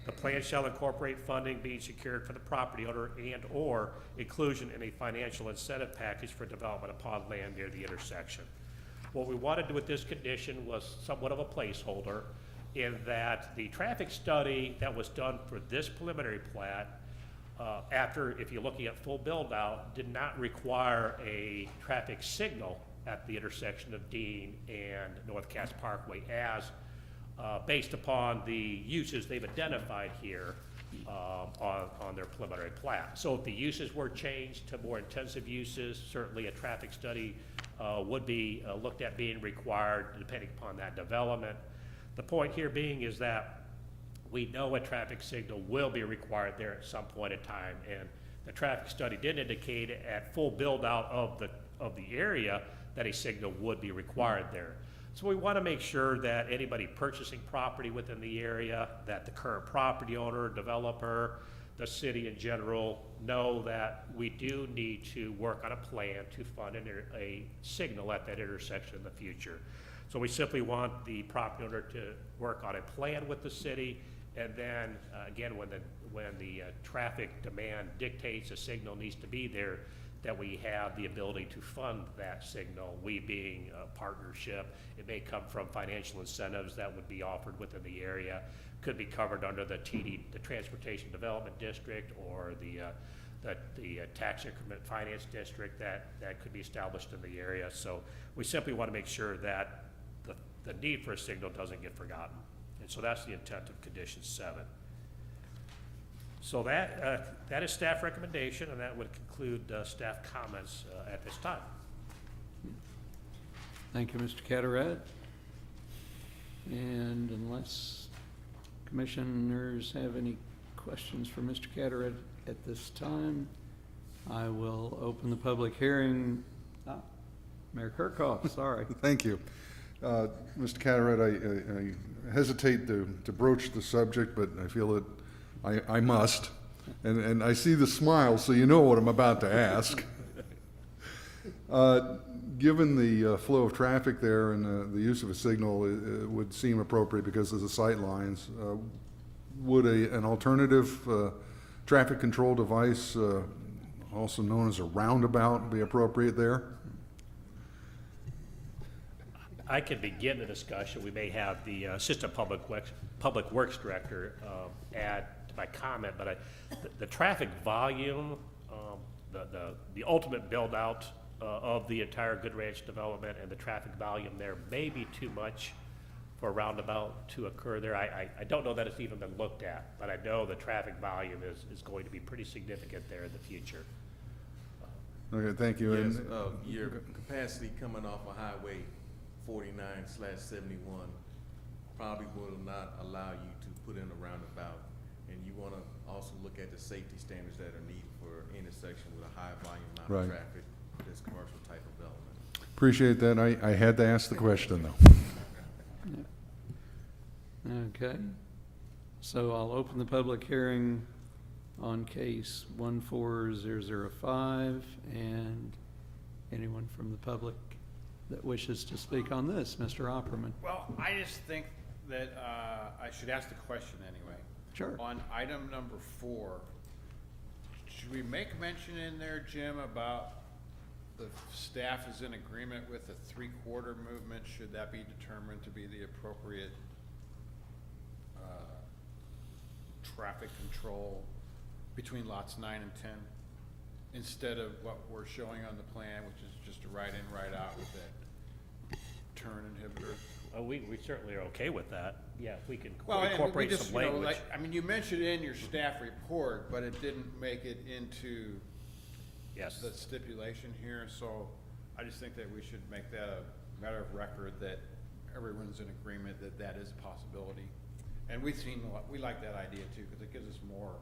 The plan shall incorporate funding being secured for the property owner and/or inclusion in a financial incentive package for development upon land near the intersection. What we wanted to do with this condition was somewhat of a placeholder in that the traffic study that was done for this preliminary plat, after, if you're looking at full build out, did not require a traffic signal at the intersection of Dean and North Cass Parkway as based upon the uses they've identified here on their preliminary plat. So if the uses were changed to more intensive uses, certainly a traffic study would be looked at being required depending upon that development. The point here being is that we know a traffic signal will be required there at some point in time, and the traffic study did indicate at full build out of the area that a signal would be required there. So we want to make sure that anybody purchasing property within the area, that the current property owner, developer, the city in general know that we do need to work on a plan to fund a signal at that intersection in the future. So we simply want the property owner to work on a plan with the city, and then again, when the traffic demand dictates a signal needs to be there, that we have the ability to fund that signal, we being a partnership. It may come from financial incentives that would be offered within the area, could be covered under the the Transportation Development District, or the tax increment finance district that could be established in the area. So we simply want to make sure that the need for a signal doesn't get forgotten. And so that's the intent of condition 7. So that is staff recommendation, and that would conclude staff comments at this time. Thank you, Mr. Cataract. And unless commissioners have any questions for Mr. Cataract at this time, I will open the public hearing. Mayor Kirkhoff, sorry. Thank you. Mr. Cataract, I hesitate to broach the subject, but I feel that I must. And I see the smile, so you know what I'm about to ask. Given the flow of traffic there and the use of a signal, it would seem appropriate because of the sight lines. Would an alternative traffic control device, also known as a roundabout, be appropriate there? I can begin the discussion. We may have the Assistant Public Works Director add to my comment, but the traffic volume, the ultimate build out of the entire Good Ranch development and the traffic volume there may be too much for a roundabout to occur there. I don't know that it's even been looked at, but I know the traffic volume is going to be pretty significant there in the future. Okay, thank you. Yes, And your capacity coming off of Highway 49/71 probably will not allow you to put in a roundabout. And you want to also look at the safety standards that are needed for intersection with a high volume amount Right. of traffic, this commercial type of development. appreciate that. I had to ask the question, though. Okay. So I'll open the public hearing on case 14005, and anyone from the public that wishes to speak on this. Mr. Opperman. Well, I just think that I should ask the question anyway. Sure. On item number 4, should we make mention in there, Jim, about the staff is in agreement with the 3/4 movement? Should that be determined to be the appropriate traffic control between lots 9 and 10? Instead of what we're showing on the plan, which is just a right in, right out with that turn inhibitor? Oh, we certainly are okay with that. Yeah, if we can Well, and we incorporate just, some you know, language. like, I mean, you mentioned it in your staff report, but it didn't make it into Yes. the stipulation here, so I just think that we should make that a matter of record, that everyone's in agreement that that is a possibility. And we like that idea too, because it gives us more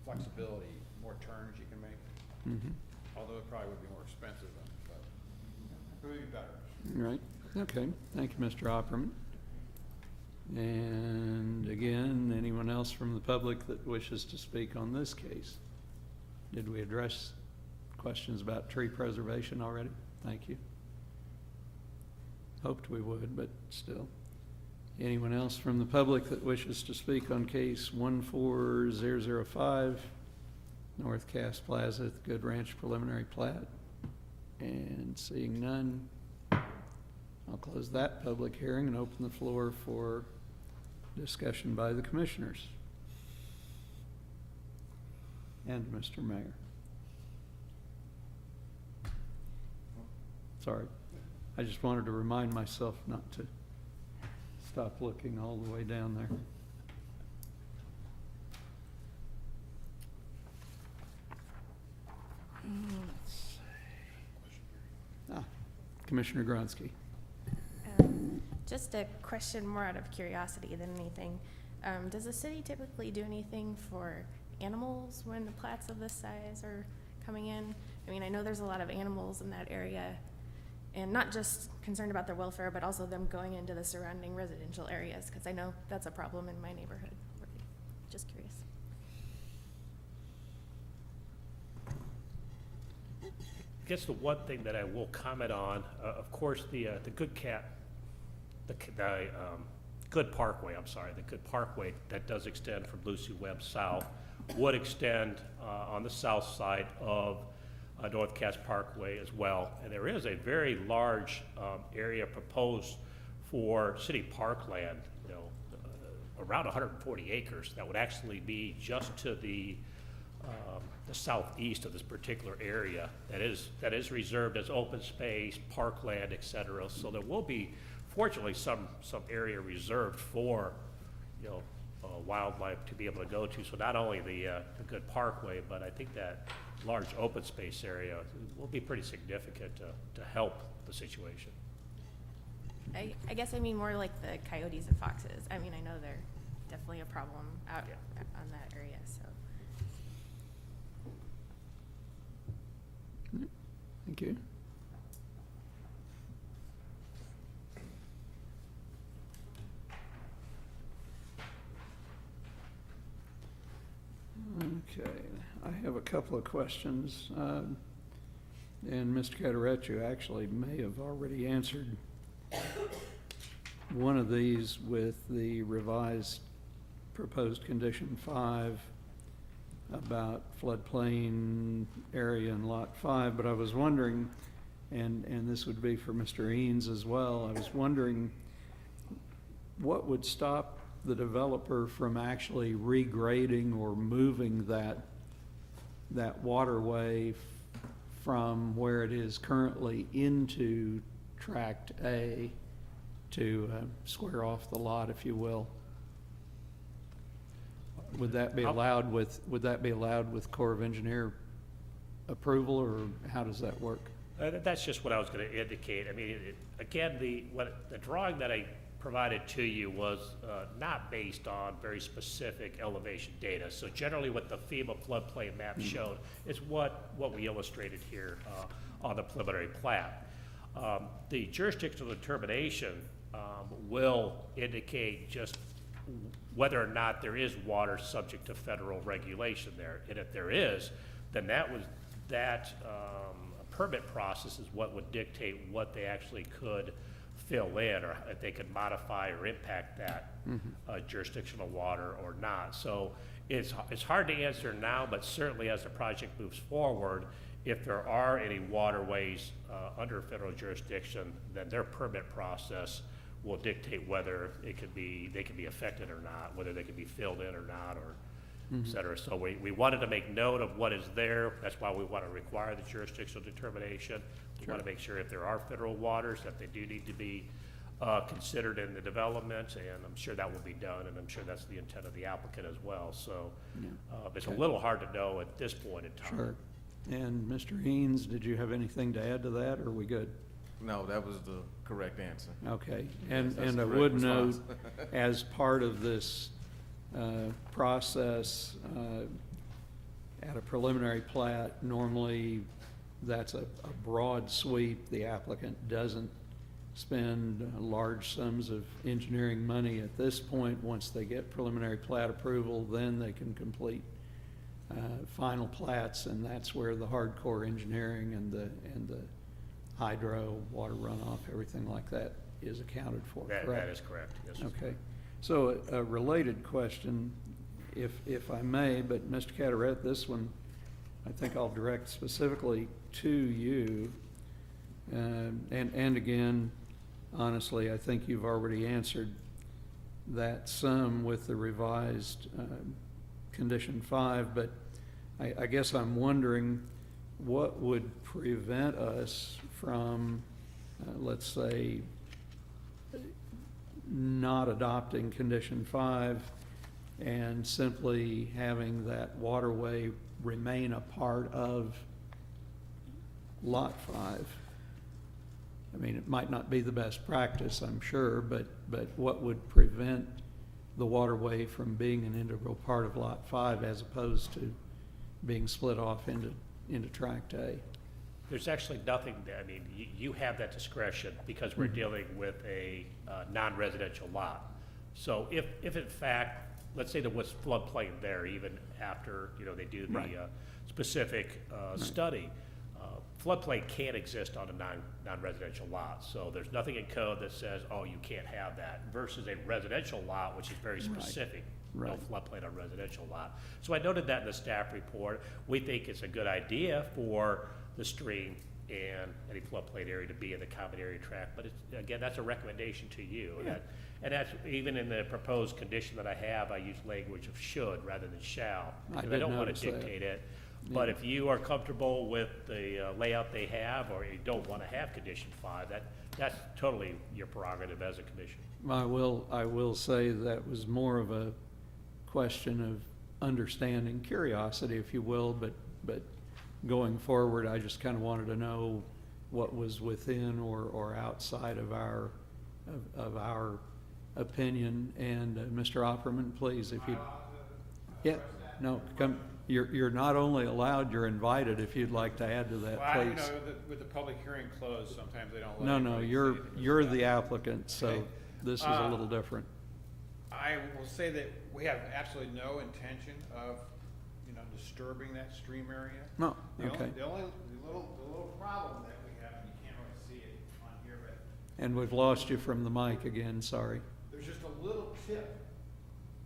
flexibility, more turns you can make. Mhm. Although it probably would be more expensive, but it would be better. Right, okay, thank you, Mr. Opperman. And again, anyone else from the public that wishes to speak on this case? Did we address questions about tree preservation already? Thank you. Hoped we would, but still. Anyone else from the public that wishes to speak on case 14005, North Cass Plaza, Good Ranch preliminary plat? And seeing none, I'll close that public hearing and open the floor for discussion by the commissioners. And Mr. Mayor. Sorry, I just wanted to remind myself not to stop looking all the way down there. Let's see. Commissioner Gronsky. Just a question more out of curiosity than anything. Does the city typically do anything for animals when the plats of this size are coming in? I mean, I know there's a lot of animals in that area, and not just concerned about their welfare, but also them going into the surrounding residential areas, because I know that's a problem in my neighborhood. Just curious. I guess the one thing that I will comment on, of course, the Good Parkway, the Good Parkway that does extend from Lucy Webb south would extend on the south side of North Cass Parkway as well. And there is a very large area proposed for city parkland, around 140 acres that would actually be just to the southeast of this particular area that is reserved as open space, parkland, et cetera. So there will be, fortunately, some area reserved for, wildlife to be able to go to. So not only the Good Parkway, but I think that large open space area will be pretty significant to help the situation. I guess I mean more like the coyotes and foxes. I mean, I know they're definitely a problem out on that area, so. Thank you. Okay, I have a couple of questions. And Mr. Catareccio actually may have already answered one of these with the revised proposed condition 5 about floodplain area in lot 5, but I was wondering, and this would be for Mr. Eanes as well, I was wondering what would stop the developer from actually regrading or moving that waterway from where it is currently into Tract A to square off the lot, if you will. Would that be allowed with Corps of Engineer approval, or how does that work? That's just what I was going to indicate. I mean, again, the drawing that I provided to you was not based on very specific elevation data. So generally what the FEMA floodplain map showed is what we illustrated here on the preliminary plat. The jurisdictional determination will indicate just whether or not there is water subject to federal regulation there. And if there is, then that permit process is what would dictate what they actually could fill in, or if they could modify or impact that jurisdictional water or not. So it's hard to answer now, but certainly as the project moves forward, if there are any waterways under federal jurisdiction, then their permit process will dictate whether they can be affected or not, whether they can be filled in or not, or et cetera. So we wanted to make note of what is there. That's why we want to require the jurisdictional determination. We want to make sure if there are federal waters that they do need to be considered in the development, and I'm sure that will be done, and I'm sure that's the intent of the applicant as well. So it's a Okay. little hard to know at this point in time. Sure. And Mr. Haynes, did you have anything to add to that, or are we good? No, that was the correct answer. Okay, and, Yes, that's and I the correct would note, response. as part of this process, at a preliminary plat, normally that's a broad sweep. The applicant doesn't spend large sums of engineering money at this point. Once they get preliminary plat approval, then they can complete final plats, and that's where the hardcore engineering and the hydro, water runoff, everything like that is accounted for, That correct? is correct, yes. sir. Okay. So a related question, if I may, but Mr. Carteret, this one, I think I'll direct specifically to you. And again, honestly, I think you've already answered that some with the revised condition 5, but I guess I'm wondering what would prevent us from, let's say, not adopting condition 5 and simply having that waterway remain a part of lot 5. I mean, it might not be the best practice, I'm sure, but what would prevent the waterway from being an integral part of lot 5 as opposed to being split off into tract A? There's actually nothing, I mean, you have that discretion because we're dealing with a non-residential lot. So if in fact, let's say there was floodplain there even after, they do the Right. specific study, floodplain can't exist on a non-residential lot. So there's nothing in code that says, oh, you can't have that, versus a residential lot, which is very specific. No Right. floodplain on residential lot. So I noted that in the staff report. We think it's a good idea for the stream and any floodplain area to be in the common area tract, but it's, again, that's a recommendation to you. And that's, even in the proposed condition that I have, I use language of should rather than shall, I because I did don't want notice to that. dictate it. But Yeah. if you are comfortable with the layout they have, or you don't want to have condition 5, that's totally your prerogative as a commission. I will say that was more of a question of understanding, curiosity, if you will, but going forward, I just kind of wanted to know what was within or outside of our opinion. And Mr. Opperman, please, if you, yeah, no, come. You're not only allowed, you're invited if you'd like to add to that, Well, please. with the public hearing closed, sometimes they don't let No, anybody say you're anything. the applicant, so Okay. this is a little different. I will say that we have absolutely no intention of, disturbing that stream area. No, The okay. little problem that we have, and you can't really see it on here, but And we've lost you from the mic again, sorry. there's just a little tip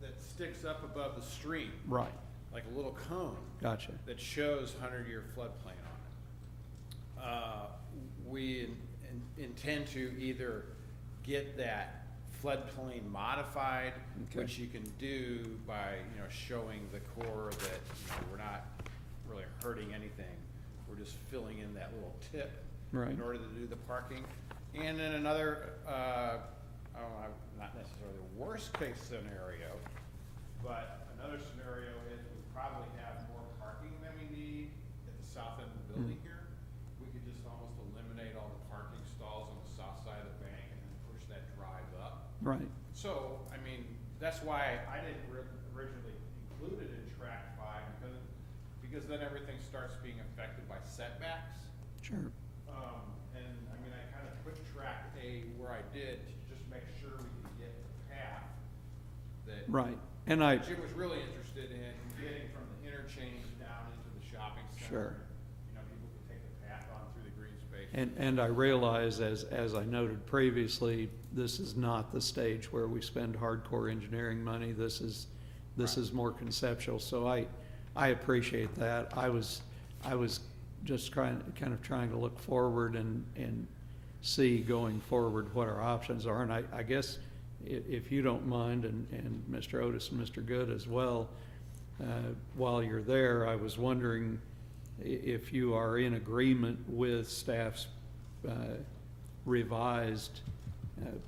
that sticks up above the stream, Right, like a little cone, gotcha. that shows 100-year floodplain on it. We intend to either get that floodplain modified, Okay. which you can do by, showing the core that, we're not really hurting anything. We're just filling in that little tip Right. in order to do the parking. And then another, not necessarily the worst case scenario, but another scenario is we probably have more parking than we need at the south end of the building here. We could just almost eliminate all the parking stalls on the south side of the bank and then push that drive up. Right, So, that's why I didn't originally include it in track 5, because then everything starts being affected by setbacks. sure. And I kind of put track A where I did to just make sure we could get the path that Right, and I, Jim was really interested in getting from the interchange down into the shopping center. Sure. People could take the path on through the green space. and I realize, as I noted previously, this is not the stage where we spend hardcore engineering money. This is more conceptual, so I appreciate that. I was just kind of trying to look forward and see going forward what our options are. And I guess if you don't mind, and Mr. Otis and Mr. Good as well, while you're there, I was wondering if you are in agreement with staff's revised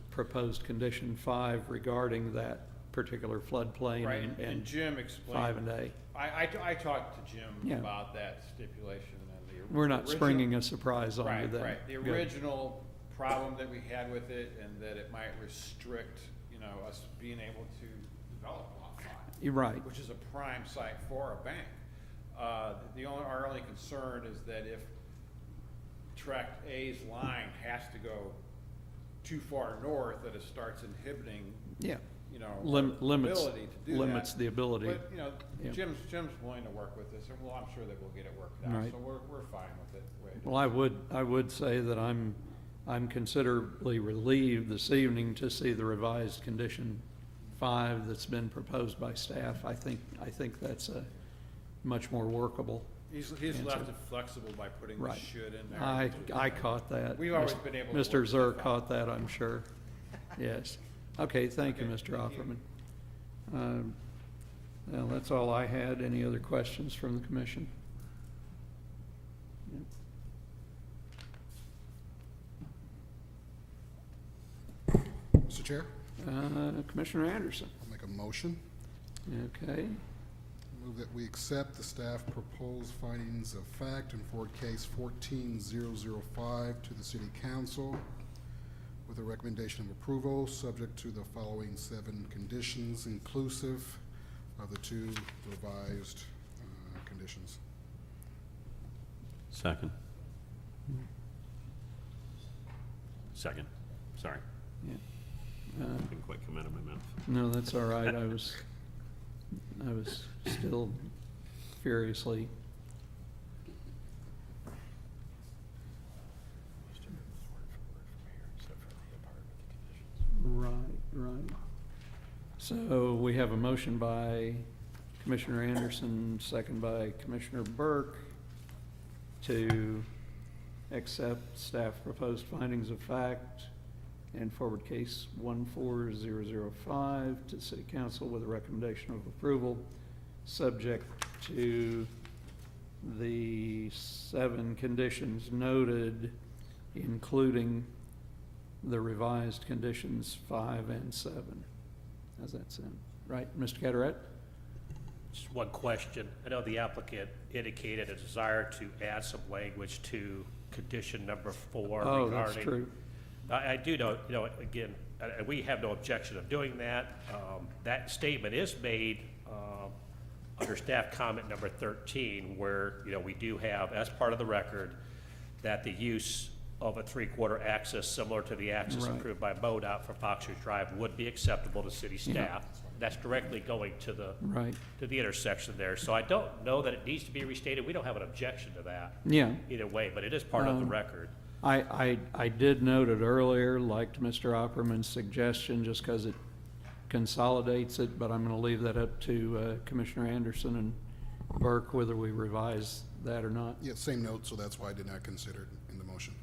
proposed condition 5 regarding that particular floodplain Right, and and Jim explained. 5 and A. I talked to Jim Yeah. about that stipulation and the. We're not original- springing a surprise on you Right, then. right. The Good. original problem that we had with it and that it might restrict, us being able to develop Lot 5. You're right. Which is a prime site for a bank. Our only concern is that if Tract A's line has to go too far north, that it starts inhibiting, Yeah. our Limits, ability to do that. limits the ability. But, Yeah. Jim's willing to work with this, and I'm sure that we'll get it worked out, Right. so we're fine with it. the way it is. Well, I would say that I'm considerably relieved this evening to see the revised condition 5 that's been proposed by staff. I think that's a much more workable. He's answer. left it flexible by putting the Right. should in there. I caught that. We've always been able to Mr. work Zur stuff out. caught that, I'm sure. Yes. Okay, thank you, Okay, Mr. thank you. Offerman. Well, that's all I had. Any other questions from the commission? Mr. Chair, Commissioner Anderson. I'll make a motion. Okay, Move that we accept the staff proposed findings of fact in Ford Case 14005 to the City Council with a recommendation of approval, subject to the following 7 conditions, inclusive of the 2 revised conditions. Second. Second, sorry. yeah. Didn't quite come out of my mouth. No, that's all right. I was still furiously. Right. So we have a motion by Commissioner Anderson, second by Commissioner Burke, to accept staff proposed findings of fact and forward case 14005 to City Council with a recommendation of approval, subject to the 7 conditions noted, including the revised conditions 5 and 7. How's that sound? Right, Mr. Carteret? Just one question. I know the applicant indicated a desire to add some language to condition number 4 Oh, regarding. that's true. I do know, again, we have no objection of doing that. That statement is made under staff comment number 13, where, we do have, as part of the record, that the use of a 3/4 axis similar to the axis Right. approved by MoDOT for Fox Ridge Drive would be acceptable to city staff. That's directly going to the Right. intersection there. So I don't know that it needs to be restated. We don't have an objection to that Yeah. either way, but it is part of the record. I did note it earlier, liked Mr. Opperman's suggestion, just because it consolidates it, but I'm going to leave that up to Commissioner Anderson and Burke, whether we revise that or not. Yeah, same note, so that's why I did not consider it in the motion.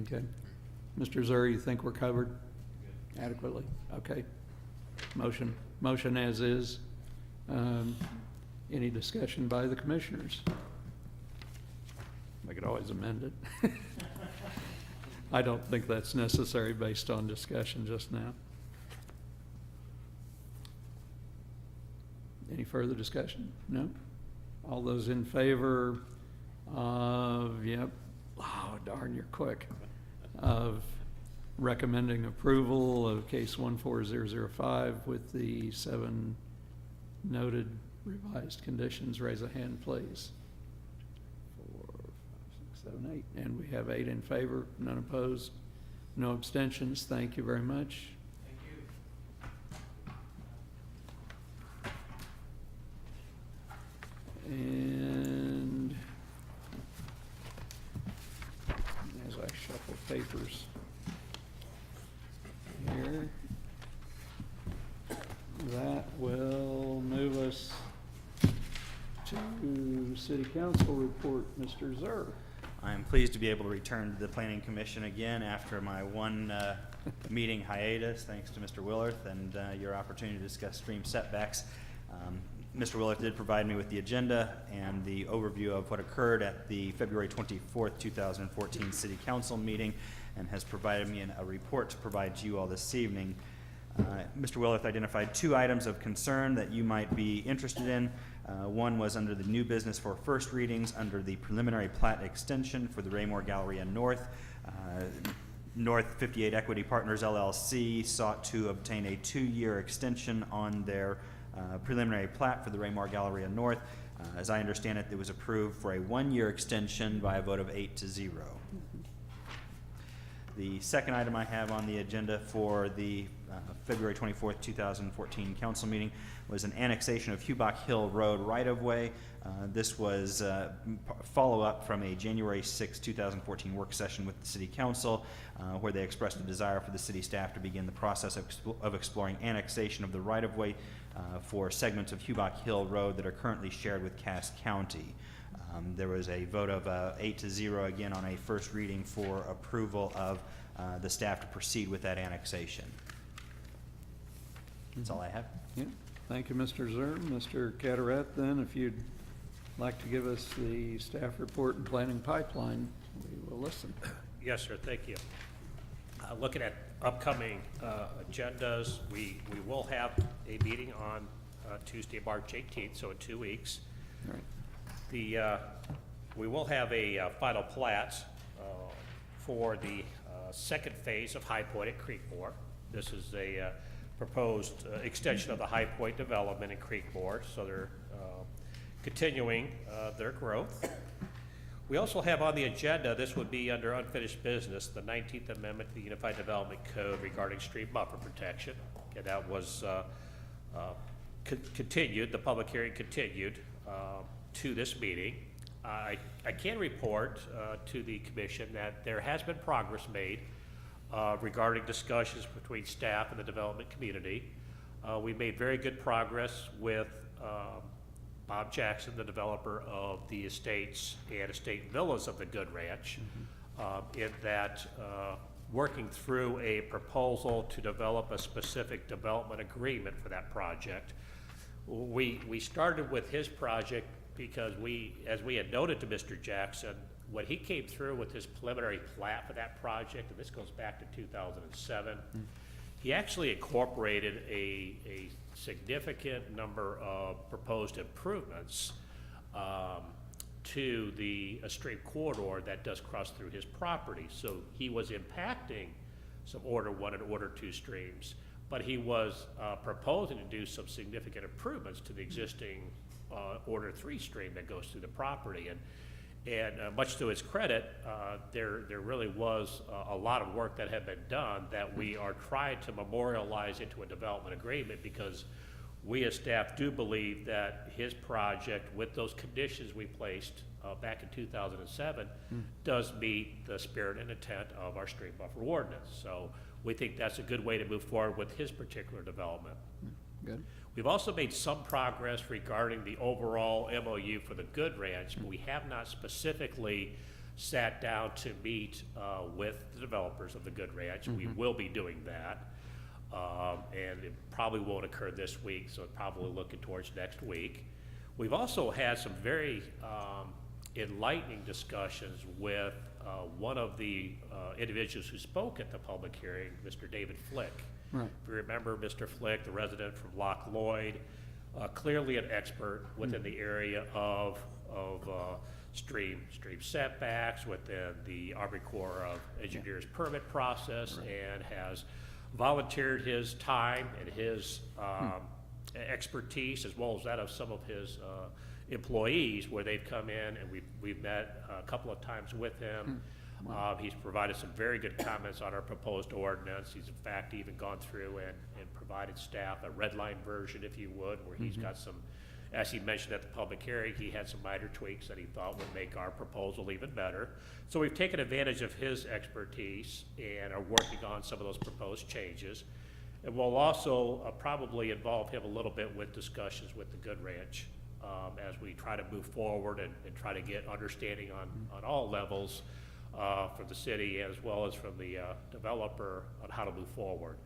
Okay. Mr. Zur, you think we're covered adequately? Okay. Motion as is. Any discussion by the commissioners? I could always amend it. I don't think that's necessary based on discussion just now. Any further discussion? No? All those in favor of, yep, oh darn, you're quick, of recommending approval of case 14005 with the 7 noted revised conditions, raise a hand, please. 4, 5, 6, 7, 8, and we have 8 in favor, none opposed, no abstentions. Thank you very much. And as I shuffle papers here, that will move us to City Council report. Mr. Zur. I'm pleased to be able to return to the Planning Commission again after my one meeting hiatus, thanks to Mr. Willerth and your opportunity to discuss stream setbacks. Mr. Willett did provide me with the agenda and the overview of what occurred at the February 24th, 2014 City Council meeting, and has provided me a report to provide to you all this evening. Mr. Willett identified 2 items of concern that you might be interested in. One was under the new business for first readings under the preliminary plat extension for the Raymore Galleria North. North 58 Equity Partners LLC sought to obtain a 2-year extension on their preliminary plat for the Raymore Galleria North. As I understand it, it was approved for a 1-year extension by a vote of 8-0. The second item I have on the agenda for the February 24th, 2014 council meeting was an annexation of Hubach Hill Road right-of-way. This was follow-up from a January 6, 2014 work session with the City Council, where they expressed a desire for the city staff to begin the process of exploring annexation of the right-of-way for segments of Hubach Hill Road that are currently shared with Cass County. There was a vote of 8-0 again on a first reading for approval of the staff to proceed with that annexation. That's all I have. Yeah, thank you, Mr. Zerm. Mr. Cataret, then, if you'd like to give us the staff report and planning pipeline, we will listen. Yes, sir, thank you. Looking at upcoming agendas, we will have a meeting on Tuesday, March 18th, so in 2 weeks. All right. We will have a final plat for the second phase of High Point at Creekmore. This is a proposed extension of the High Point development in Creekmore, so they're continuing their growth. We also have on the agenda, this would be under unfinished business, the 19th Amendment to the Unified Development Code regarding stream buffer protection. And that was continued, the public hearing continued to this meeting. I can report to the commission that there has been progress made regarding discussions between staff and the development community. We made very good progress with Bob Jackson, the developer of the estates and estate villas of the Good Ranch, in that working through a proposal to develop a specific development agreement for that project. We started with his project because as we had noted to Mr. Jackson, when he came through with his preliminary plat for that project, and this goes back to 2007, he actually incorporated a significant number of proposed improvements to the stream corridor that does cross through his property. So he was impacting some Order 1 and Order 2 streams, but he was proposing to do some significant improvements to the existing Order 3 stream that goes through the property. And much to his credit, there really was a lot of work that had been done that we are trying to memorialize into a development agreement, because we as staff do believe that his project, with those conditions we placed back in 2007, does meet the spirit and intent of our stream buffer ordinance. So we think that's a good way to move forward with his particular development. Good. We've also made some progress regarding the overall MOU for the Good Ranch, but we have not specifically sat down to meet with the developers of the Good Ranch. We will be doing that, and it probably won't occur this week, so probably looking towards next week. We've also had some very enlightening discussions with one of the individuals who spoke at the public hearing, Mr. David Flick. Right. If you remember Mr. Flick, the resident from Loch Lloyd, clearly an expert within the area of stream setbacks, within the Army Corps of Engineers permit process, and has volunteered his time and his expertise, as well as that of some of his employees, where they've come in and we've met a couple of times with him. He's provided some very good comments on our proposed ordinance. He's in fact even gone through and provided staff a red line version, if you would, where he's got some, as he mentioned at the public hearing, he had some minor tweaks that he thought would make our proposal even better. So we've taken advantage of his expertise and are working on some of those proposed changes. And we'll also probably involve him a little bit with discussions with the Good Ranch as we try to move forward and try to get understanding on all levels from the city as well as from the developer on how to move forward.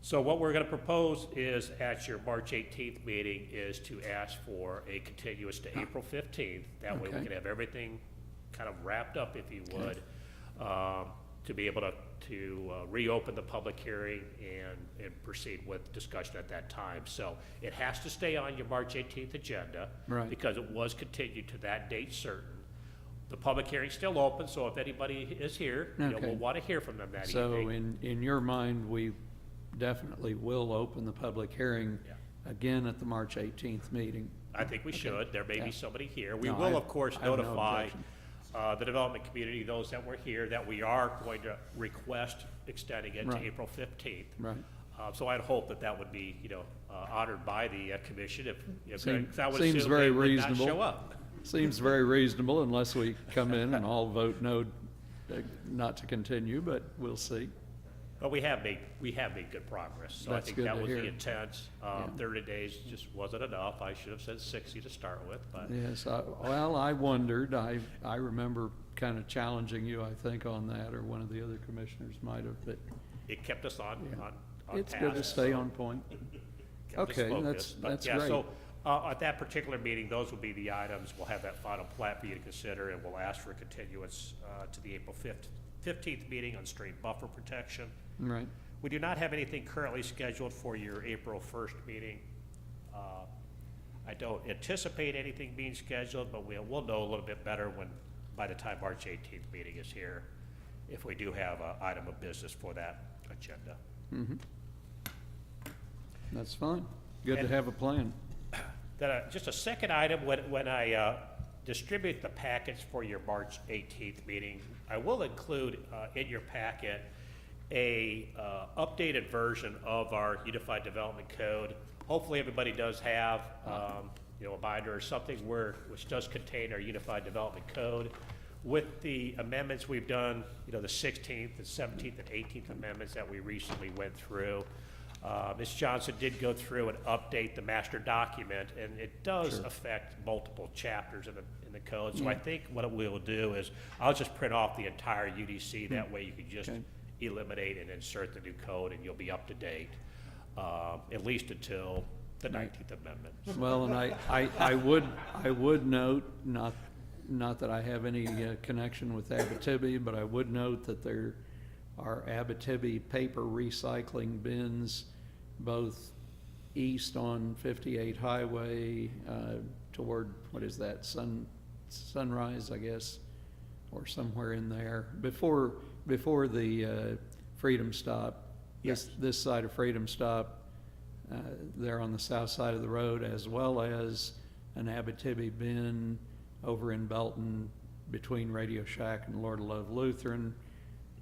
So what we're gonna propose is at your March 18th meeting is to ask for a continuance to April 15th. That way we Okay. can have everything kind of wrapped up, if you would, to be able to reopen the public hearing and proceed with discussion at that time. So it has to stay on your March 18th agenda. Right. Because it was continued to that date certain. The public hearing's still open, so if anybody is here, you know, Okay. we'll want to hear from them that So evening. in your mind, we definitely will open the public hearing Yeah. again at the March 18th meeting. I think we should. There may Yeah. be somebody here. We No, will, I- of course, I have no notify objection. the development community, those that were here, that we are going to request extending it to Right. April 15th. Right. So I'd hope that that would be, you know, honored by the commission if Seem- 'cause I would seems assume very they would not reasonable. show up. Seems very reasonable unless we come in and all vote no, not to continue, but we'll see. But we have made good progress, so I That's think good that to was the hear. intent. Yeah. 30 days just wasn't enough. I should have said 60 to start with, but Yes, well, I wondered, I remember kind of challenging you, I think, on that, or one of the other commissioners might have, but it kept us on Yeah. task. it's good to stay on point. Kept us Okay, focused. But that's yeah, great. so, at that particular meeting, those will be the items. We'll have that final plat for you to consider, and we'll ask for continuance, to the April 15th meeting on stream buffer protection. Right, We do not have anything currently scheduled for your April 1st meeting. I don't anticipate anything being scheduled, but we'll know a little bit better by the time March 18th meeting is here, if we do have an item of business for that agenda. that's fine. Good to And- have a plan. Then, just a second item, when I distribute the packets for your March 18th meeting, I will include in your packet a updated version of our Unified Development Code. Hopefully, everybody does have, you know, a binder or something which does contain our Unified Development Code. With the amendments we've done, you know, the 16th, the 17th, and 18th amendments that we recently went through, Ms. Johnson did go through and update the master document, and it does Sure. affect multiple chapters in the code. So I think what we'll do is, I'll just print off the entire UDC, that way you can just Okay. eliminate and insert the new code, and you'll be up to date, at least until the 19th Amendment. Well, and I would note, not that I have any connection with Abitibi, but I would note that there are Abitibi paper recycling bins, both east on 58 Highway, toward, what is that, Sunrise, I guess, or somewhere in there, before the Freedom Stop. Yes. This side of Freedom Stop, there on the south side of the road, as well as an Abitibi bin over in Belton between Radio Shack and Lord of Love Lutheran.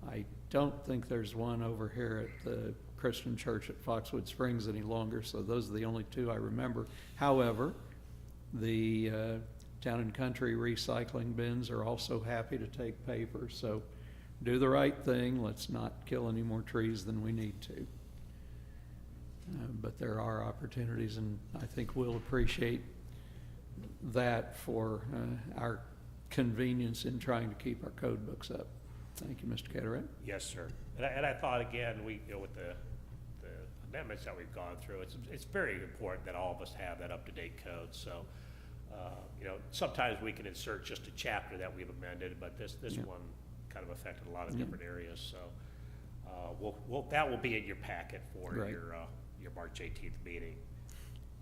I don't think there's one over here at the Christian Church at Foxwood Springs any longer, so those are the only two I remember. However, the Town and Country recycling bins are also happy to take paper, so do the right thing. Let's not kill any more trees than we need to. But there are opportunities, and I think we'll appreciate that for our convenience in trying to keep our code books up. Thank you, Mr. Carteret. Yes, sir. And I thought, again, you know, with the amendments that we've gone through, it's very important that all of us have that up-to-date code. So, you know, sometimes we can insert just a chapter that we've amended, but this Yeah. one kind of affected a lot of Yeah. different areas. So, that will be in your packet for Great. your March 18th meeting.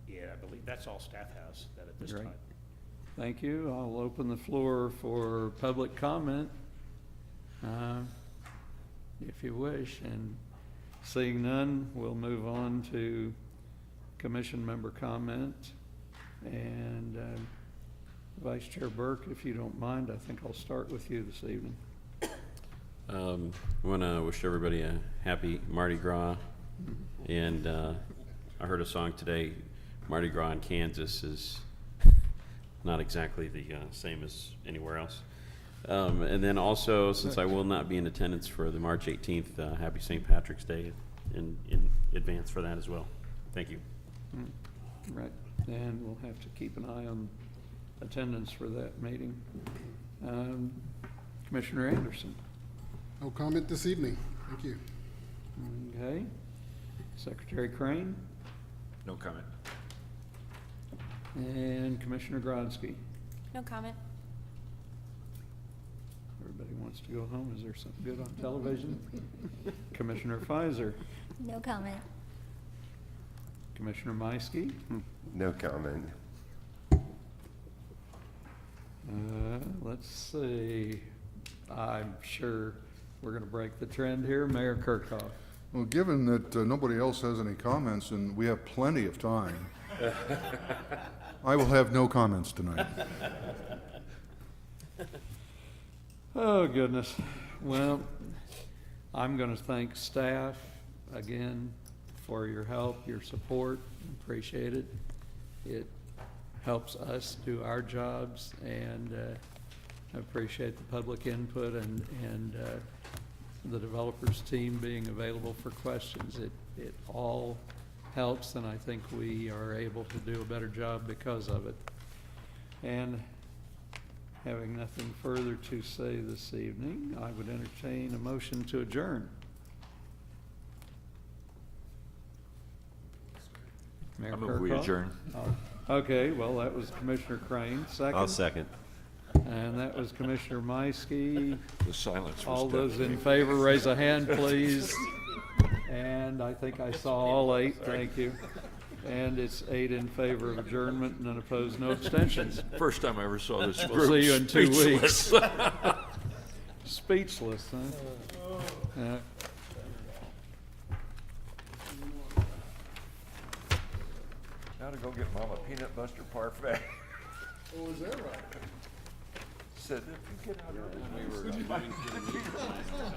Yeah, I believe that's all staff has that at this Great. time. Thank you. I'll open the floor for public comment, if you wish, and seeing none, we'll move on to commission member comment. And Vice Chair Burke, if you don't mind, I think I'll start with you this evening. I want to wish everybody a happy Mardi Gras. And I heard a song today, Mardi Gras in Kansas is not exactly the same as anywhere else. And then also, since I will not be in attendance for the March 18th, happy St. Patrick's Day in advance for that as well. Thank you. Right, and we'll have to keep an eye on attendance for that meeting. Commissioner Anderson. No comment this evening. Thank you. Okay. Secretary Crane No comment. and Commissioner Grodzki. No comment. Everybody wants to go home. Is there something good on television? Commissioner Pfizer, No comment. Commissioner Meiske, No comment. let's see. I'm sure we're gonna break the trend here. Mayor Kirkhoff. Well, given that nobody else has any comments and we have plenty of time, I will have no comments tonight. Oh, goodness. Well, I'm going to thank staff again for your help, your support. Appreciate it. It helps us do our jobs, and I appreciate the public input and the developers team being available for questions. It all helps, and I think we are able to do a better job because of it. And having nothing further to say this evening, I would entertain a motion to adjourn. Mayor I move we Kirkhoff? adjourn. Oh, okay, well, that was Commissioner Crane, second. I'll second. And that was Commissioner Meiske. The silence was All those in favor, raise a hand, please. And I think I saw all 8, thank you. And it's 8 in favor of adjournment, none opposed, no abstentions. First time I ever saw this. We'll see you in 2 Speechless. weeks. Speechless, huh? Yeah. Now to go get Mama peanut butter parfait. Oh, is that right? Said, if you get out of here.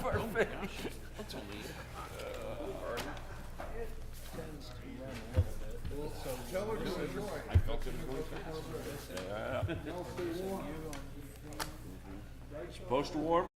Parfait. Tell her to enjoy. Supposed to warm?